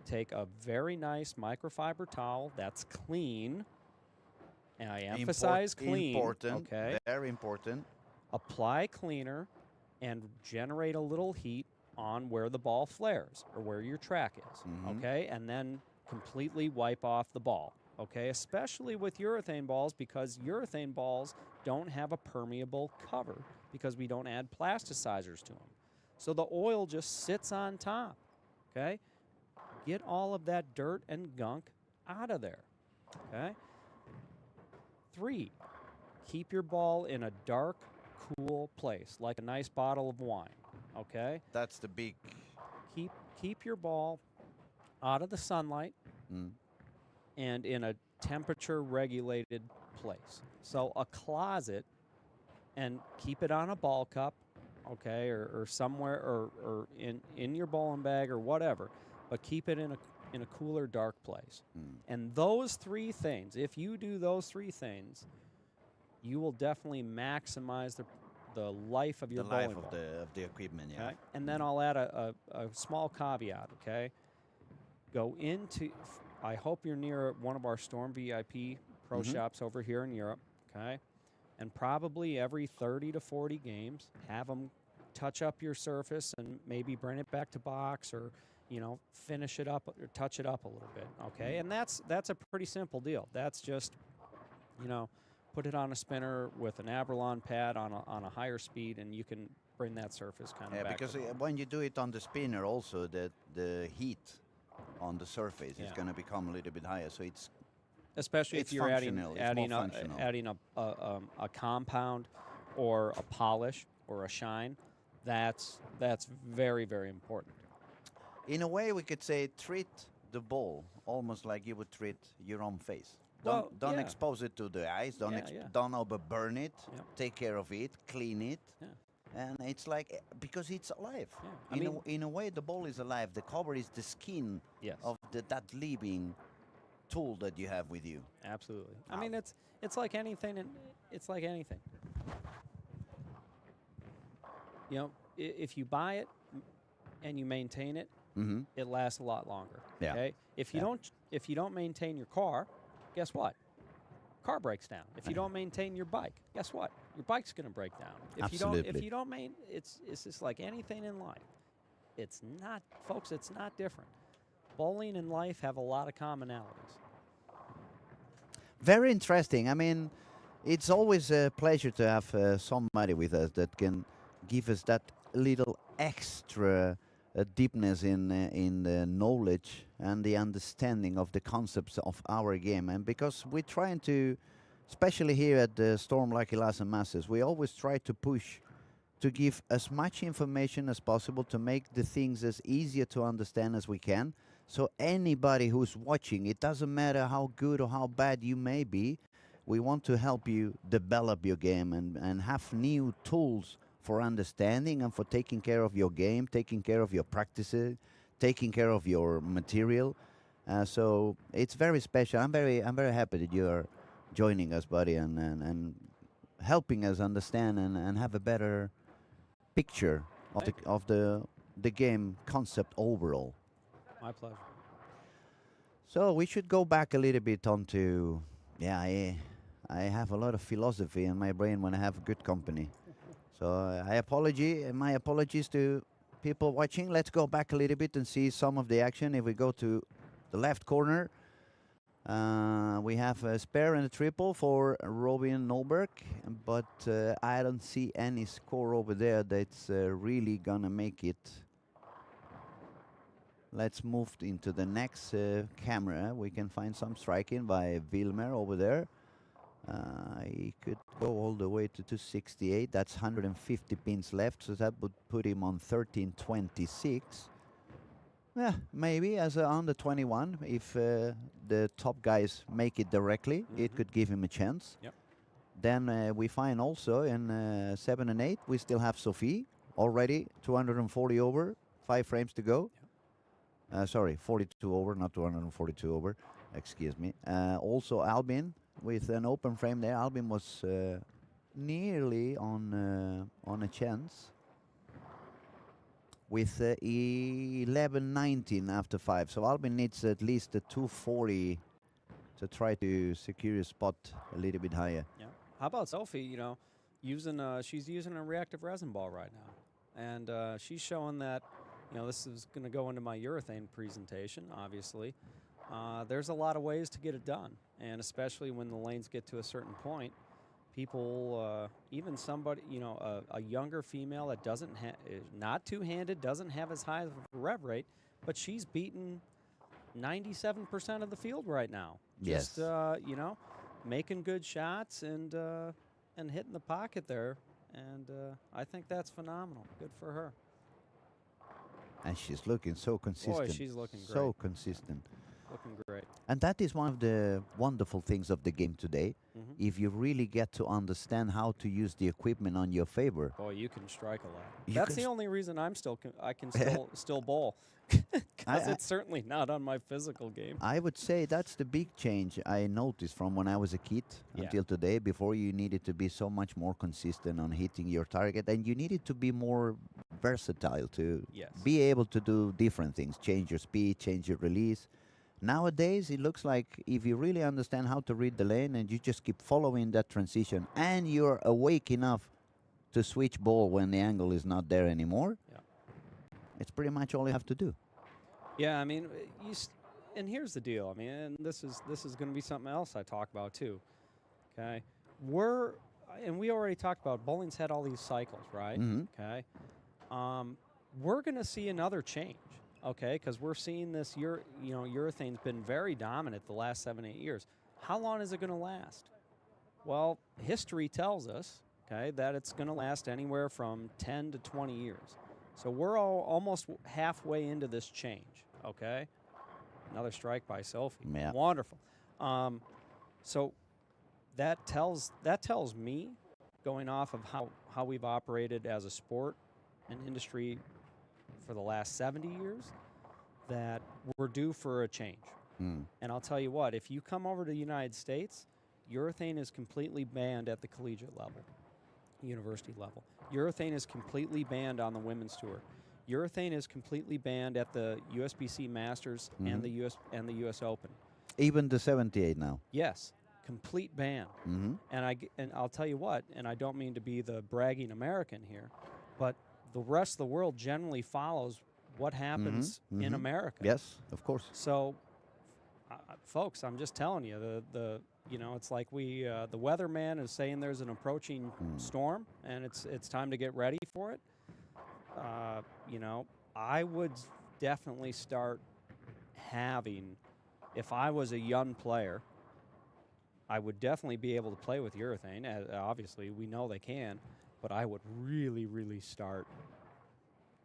Take a very nice microfiber towel that's clean, and I emphasize clean, Important, okay? very important. Apply cleaner and generate a little heat on where the ball flares or where your track is, okay? And then completely wipe off the ball, okay? Especially with urethane balls, because urethane balls don't have a permeable cover because we don't add plasticizers to them. So the oil just sits on top, okay? Get all of that dirt and gunk out of there, okay? 3, keep your ball in a dark, cool place, like a nice bottle of wine, okay? That's the big. Keep your ball out of the sunlight Mm. and in a temperature regulated place. So a closet, and keep it on a ball cup, okay, or somewhere, or in your bowling bag or whatever, but keep it in a cooler, dark place. And those 3 things, if you do those 3 things, you will definitely maximize the life of your The bowling life ball. of the equipment, yeah. Okay? And then I'll add a small caveat, okay? Go into, I hope you're near one of our Storm VIP pro shops over here in Europe, okay? And probably every 30 to 40 games, have them touch up your surface and maybe bring it back to box, or, you know, finish it up or touch it up a little bit, okay? And that's a pretty simple deal. That's just, you know, put it on a spinner with an Abralon pad on a higher speed, and you can bring that surface kind of Yeah, back. because to normal. when you do it on the spinner, also the heat on the surface is Yeah. going to become a little bit higher. So it's Especially it's if you're adding functional, it's more functional. adding a compound or a polish or a shine, that's very, very important. in a way we could say treat the ball almost like you would treat your own face. Well, Don't yeah. expose it to the eyes. Yeah. Don't overburn it. Yep. Take care of it. Clean it. Yeah. And it's like, because it's alive. Yeah, I mean- in a way, the ball is alive. The cover is the skin Yes. of that living tool that you have with you. Absolutely. I mean, it's like anything, and it's like anything. You know, if you buy it and you maintain it, it lasts a lot longer. Yeah. Okay. If you don't maintain your car, guess what? Car breaks down. If you don't maintain your bike, guess what? Your bike's going to break down. If you Absolutely. don't it's just like anything in life. It's not, folks. It's not different. Bowling and life have a lot of commonalities. Very interesting. I mean, it's always a pleasure to have somebody with us that can give us that little extra deepness in the knowledge and the understanding of the concepts of our game. And because we're trying to, especially here at the Storm Lucky Lass and Masters, we always try to push to give as much information as possible to make the things as easier to understand as we can. So anybody who's watching, it doesn't matter how good or how bad you may be, we want to help you develop your game and have new tools for understanding and for taking care of your game, taking care of your practices, taking care of your material. So it's very special. I'm very happy that you are joining us, buddy, and helping us understand and have a better picture of the game concept overall. My pleasure. So we should go back a little bit onto, I have a lot of philosophy in my brain when I have good company. So my apologies to people watching. Let's go back a little bit and see some of the action. If we go to the left corner, we have a spare and a triple for Robin Nolberg, but I don't see any score over there that's really gonna make it. Let's move into the next camera. We can find some striking by Wilmer over there. He could go all the way to 268. That's 150 pins left, so that would put him on 1326. Yeah, maybe as a under 21, if the top guys make it directly, it could give him a chance. Yep. Then we find also in 7 and 8, we still have Sophie already 240 over, 5 frames to go. Yep. Sorry, 42 over, not 242 over. Excuse me. Also Albin with an open frame there. Albin was nearly on a chance. With 11.19 after 5. So Albin needs at least a 240 to try to secure a spot a little bit higher. Yeah. How about Sophie? You know, she's using a reactive resin ball right now, and she's showing that. You know, this is going to go into my urethane presentation. Obviously, there's a lot of ways to get it done, and especially when the lanes get to a certain point. People, even somebody, you know, a younger female that doesn't is not two-handed, doesn't have as high of a rev rate, but she's beaten 97% of the field right now. Yes. Just, you know, making good shots and hitting the pocket there, and I think that's phenomenal. Good for her. And she's looking so consistent. Boy, she's looking great. So consistent. Looking great. And that is one of the wonderful things of the game today. If you really get to understand how to use the equipment on your favor. Boy, you can strike a lot. You That's can the only reason I can still bowl. I- Because it's certainly not on my physical game. I would say that's the big change I noticed from when I was a kid until today. Before, you needed to be so much more consistent on hitting your target, and you needed to be more versatile to Yes. be able to do different things, change your speed, change your release. Nowadays, it looks like if you really understand how to read the lane and you just keep following that transition, and you're awake enough to switch ball when the angle is not there anymore, it's pretty much all you have to do. Yeah, I mean, and here's the deal. I mean, and this is going to be something else I talk about too. Okay, we already talked about bowling's had all these cycles, right? Okay, we're going to see another change. Okay, because we're seeing this urethane's been very dominant the last 7-8 years. How long is it going to last? Well, history tells us, okay, that it's going to last anywhere from 10 to 20 years. So we're almost halfway into this change, okay? Another strike by Sophie. Yeah. Wonderful. So that tells me, going off of how we've operated as a sport and industry for the last 70 years, that we're due for a change. And I'll tell you what, if you come over to the United States, urethane is completely banned at the collegiate level, university level. Urethane is completely banned on the women's tour. Urethane is completely banned at the USBC Masters and the US Open. Even the 78 now. Yes, complete ban. And I'll tell you what, and I don't mean to be the bragging American here, but the rest of the world generally follows what happens in America. Yes, of course. So, folks, I'm just telling you, it's like the weatherman is saying there's an approaching storm, and it's time to get ready for it. I would definitely start having, if I was a young player, I would definitely be able to play with urethane. Obviously, we know they can, but I would really, really start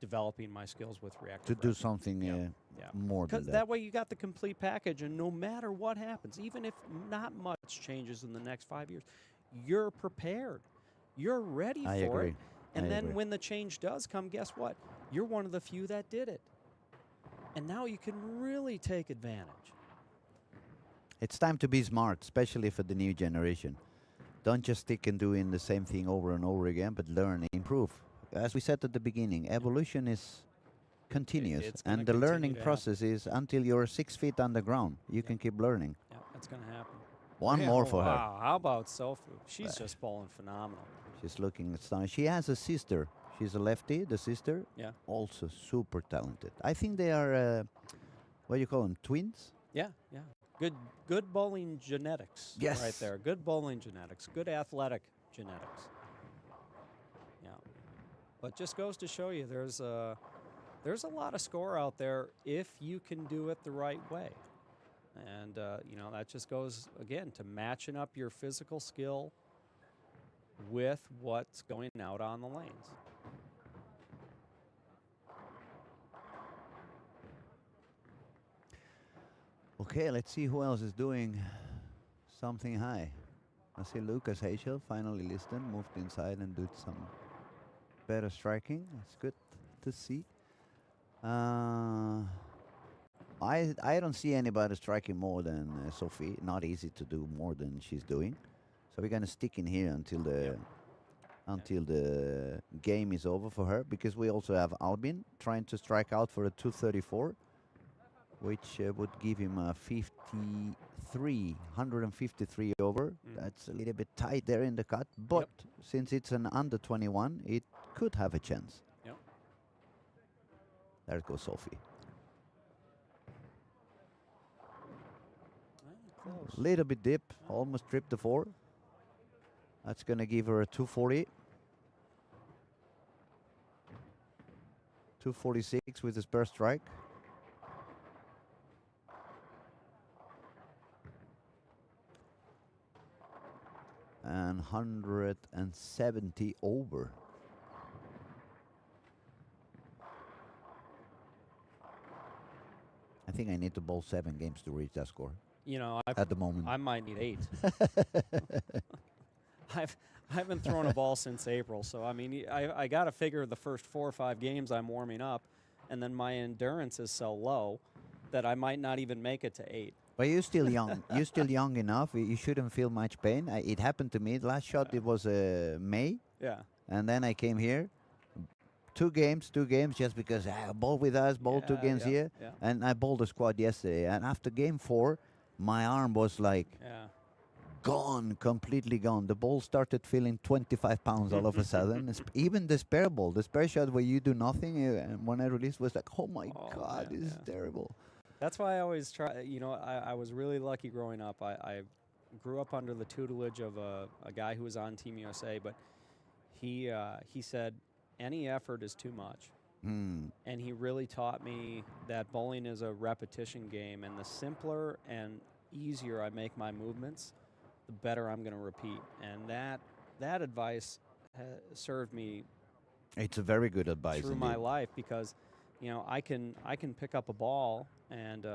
developing my skills with reactive To do resin. something more than Because that. that way you got the complete package, and no matter what happens, even if not much changes in the next 5 years, you're prepared. You're ready I for agree. it. And I then agree. when the change does come, guess what? You're one of the few that did it. And now you can really take advantage. It's time to be smart, especially for the new generation. Don't just stick in doing the same thing over and over again, but learn, improve. As we said at the beginning, evolution is continuous, It's gonna and the continue learning to process is until you're 6 feet underground. You can keep learning. Yeah, that's going to happen. One more for her. Wow, how about Sofu? She's just bowling phenomenal. She's looking stunning. She has a sister. She's a lefty, the sister. Yeah. Also super talented. I think they are, what do you call them, twins? Yeah, yeah. Good bowling genetics. Yes. Right there. Good bowling genetics. Good athletic genetics. Yeah. But just goes to show you there's a lot of score out there if you can do it the right way. And, that just goes, again, to matching up your physical skill with what's going out on the lanes. Okay, let's see who else is doing something high. I see Lucas Hagel finally listened, moved inside and did some better striking. It's good to see. I don't see anybody striking more than Sophie. Not easy to do more than she's doing. So we're gonna stick in here until the game is over for her, because we also have Albin trying to strike out for a 234, which would give him a 153 over. That's a little bit tight there in the cut, but since it's an under 21, it could have a chance. Yep. There goes Sophie. Close. Little bit dip, almost tripped the 4. That's going to give her a 240. 246 with the spur strike. And 170 over. I think I need to bowl 7 games to reach that score. At the moment. I might need 8. I haven't thrown a ball since April, so I got to figure the first 4 or 5 games I'm warming up, and then my endurance is so low that I might not even make it to 8. But you're still young. You're still young enough. You shouldn't feel much pain. It happened to me. The last shot, it was May. Yeah. And then I came here. 2 games, just because I bowled with us, bowled 2 games here. Yeah. And I bowled a squad yesterday. And after game 4, my arm was like gone, completely gone. The ball started feeling 25 pounds all of a sudden. Even the spare ball, the spare shot where you do nothing, and when I released was like, oh my God, man, this is terrible. That's why I always try, I was really lucky growing up. I grew up under the tutelage of a guy who was on Team USA, but he said, any effort is too much. And he really taught me that bowling is a repetition game, and the simpler and easier I make my movements, the better I'm going to repeat. And that advice served me. It's a very good advice through my life, because I can pick up a ball, and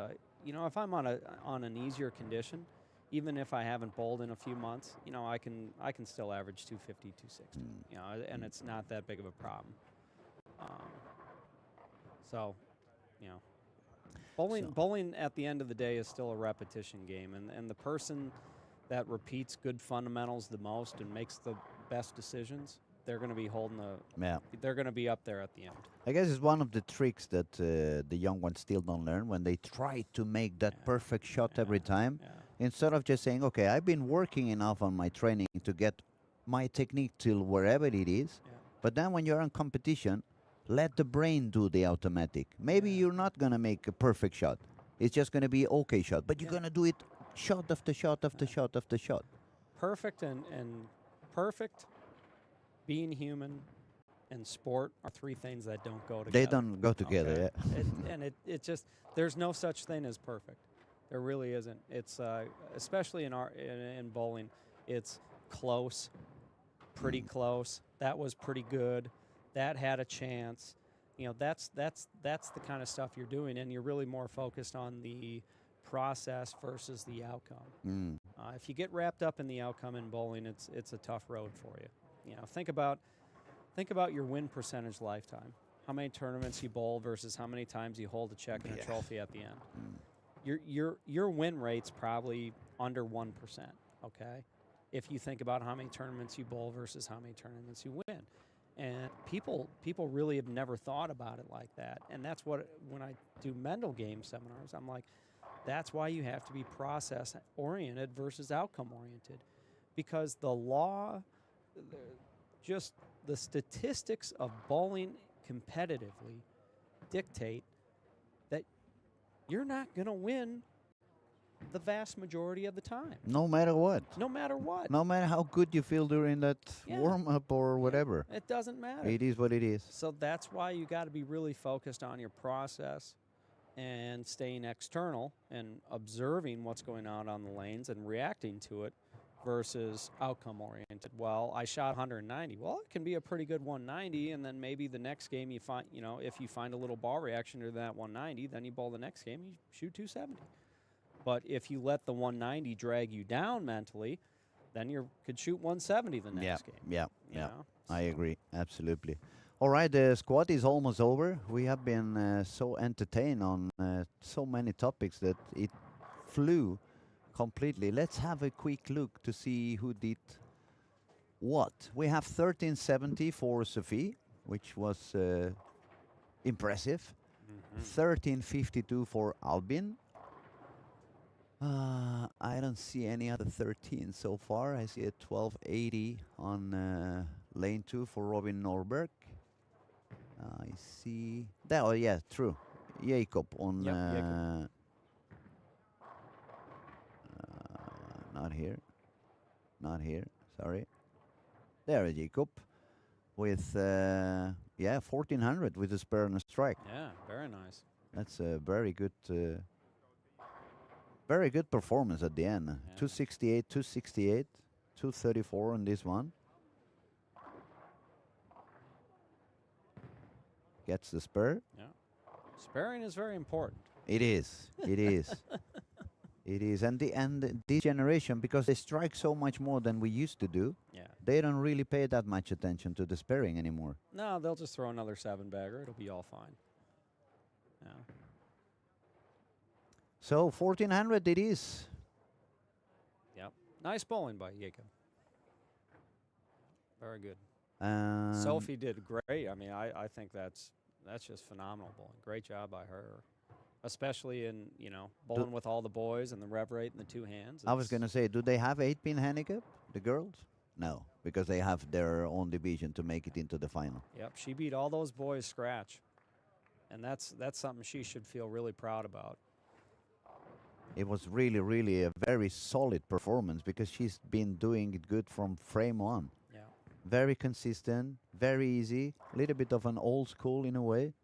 if I'm on an easier condition, even if I haven't bowled in a few months, I can still average 250, 260. And it's not that big of a problem. Bowling at the end of the day is still a repetition game, and the person that repeats good fundamentals the most and makes the best decisions, they're going to be holding they're going to be up there at the end. I guess it's one of the tricks that the young ones still don't learn when they try to make that perfect shot every time. Instead of just saying, okay, I've been working enough on my training to get my technique till wherever it is. But then when you're in competition, let the brain do the automatic. Maybe you're not going to make a perfect shot. It's just going to be okay shot. But you're going to do it shot after shot after shot after shot. Perfect and perfect, being human, and sport are 3 things that don't go together. They don't go together, And it just, there's no such thing as perfect. There really isn't. It's especially in bowling, it's close, pretty close. That was pretty good. That had a chance. That's the kind of stuff you're doing, and you're really more focused on the process versus the outcome. If you get wrapped up in the outcome in bowling, it's a tough road for you. Think about your win percentage lifetime. How many tournaments you bowl versus how many times you hold a check and a trophy at the end. Your win rate's probably under 1%. Okay, if you think about how many tournaments you bowl versus how many tournaments you win. And people really have never thought about it like that. And that's what, when I do mental game seminars, I'm like, That's why you have to be process-oriented versus outcome-oriented. Because the law, just the statistics of bowling competitively dictate that you're not going to win the vast majority of the time. No matter what. No matter what. No matter how good you feel during that Yeah. warm-up or Yeah. whatever. It doesn't matter. It is what it is. So that's why you got to be really focused on your process and staying external and observing what's going on the lanes and reacting to it versus outcome oriented. Well, I shot 190. Well, it can be a pretty good 190, and then maybe the next game you find, if you find a little ball reaction to that 190, then you bowl the next game, you shoot 270. But if you let the 190 drag you down mentally, then you could shoot 170 the next game. Yeah. know? I agree. Absolutely. All right, the squad is almost over. We have been so entertained on so many topics that it flew completely. Let's have a quick look to see who did what. We have 1370 for Sophie, which was impressive. 1352 for Albin. I don't see any other 13 so far. I see a 1280 on lane 2 for Robin Norberg. I see that. Oh yeah, true. Jacob on. Yep, Jacob. Not here. Not here. Sorry. There, Jacob. With 1400 with a spare and a strike. Yeah, very nice. That's a very good performance at the end. 268, 268, 234 on this one. Gets the spur. Yeah. Sparing is very important. It is. It is. It is. And this generation, because they strike so much more than we used to do, they don't really pay that much attention to the sparing anymore. No, they'll just throw another 7-bagger. It'll be all fine. Yeah. So 1400 it is. Yep. Nice bowling by Jacob. Very good. Sophie did great. I mean, I think that's just phenomenal bowling. Great job by her. Especially in, bowling with all the boys and the rev rate and the two hands. I was going to say, do they have 8-pin handicap, the girls? No, because they have their own division to make it into the final. Yep, she beat all those boys scratch. And that's something she should feel really proud about. It was really, really a very solid performance because she's been doing it good from frame one. Yeah. Very consistent, very easy, a little bit of an old school in a way.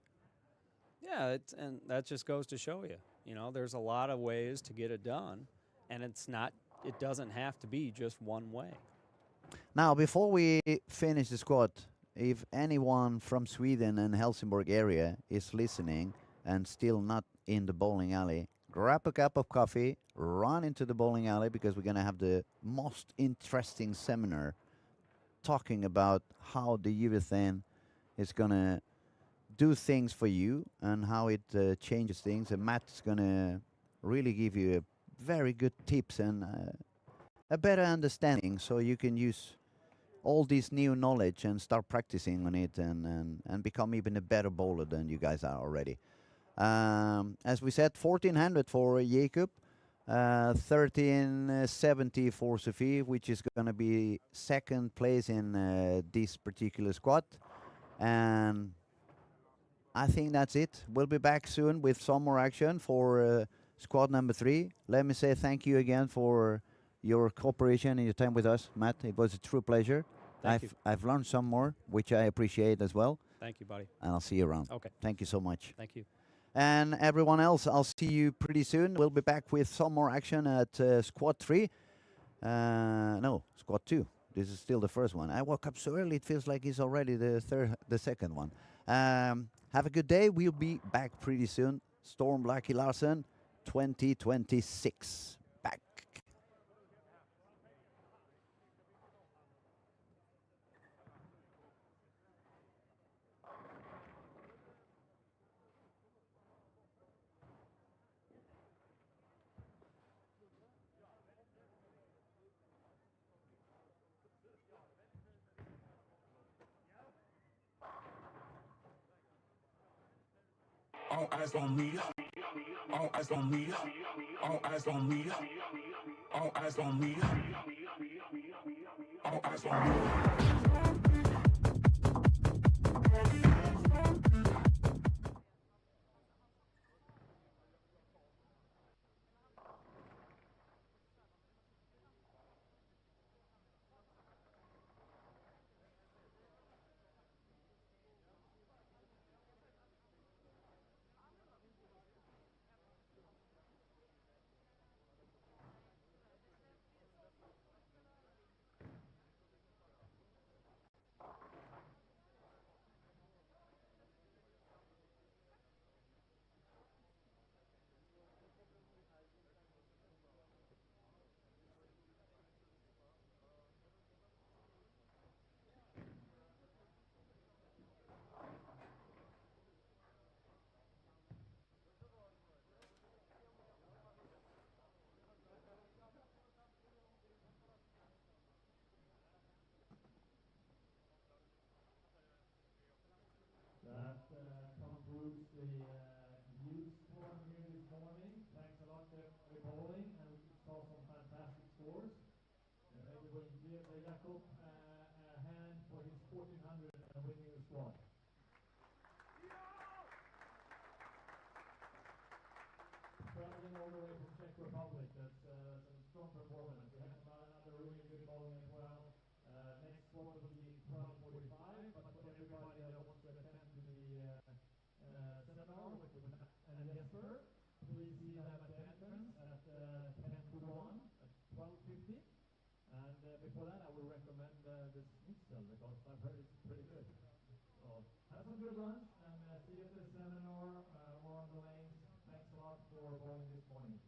Yeah, and that just goes to show you, there's a lot of ways to get it done, and it doesn't have to be just one way. Now, before we finish the squad, if anyone from Sweden and Helsingborg area is listening and still not in the bowling alley, grab a cup of coffee, run into the bowling alley because we're going to have the most interesting seminar talking about how the urethane is going to do things for you and how it changes things. And Matt's going to really give you very good tips and a better understanding so you can use all this new knowledge and start practicing on it and become even a better bowler than you guys are already. As we said, 1400 for Jacob, 1370 for Sophie, which is going to be second place in this particular squad. And I think that's it. We'll be back soon with some more action for squad number 3. Let me say thank you again for your cooperation and your time with us, Matt. It was a true pleasure. I've learned some more, which I appreciate as well. Thank you, buddy. And I'll see you around. Okay. Thank you so much. Thank you. And everyone else, I'll see you pretty soon. We'll be back with some more action at squad 3. No, squad 2. This is still the first one. I woke up so early, it feels like it's already the second one. Have a good day. We'll be back pretty soon. Storm Lucky Larsen, 2026. Back. All eyes on me. All eyes on me. All eyes on me. All eyes on me. All eyes on me. That concludes the youth forum here this morning. Thanks a lot to everybody bowling, and we saw some fantastic scores. Maybe we'll give Jakob a hand for his 1400 winning squad. Traveling all the way from Czech Republic, that's a strong performance. We have another really good bowling as well. Next squad will be 12:45, but for everybody that wants to attend to the seminar with Matt and Jesper, please see them at the entrance at 10 to 1 at 12:50. And before that, I would recommend the schnitzel because I've heard it's pretty good. So have some good lunch and see you at the seminar or on the lanes. Thanks a lot for bowling this morning.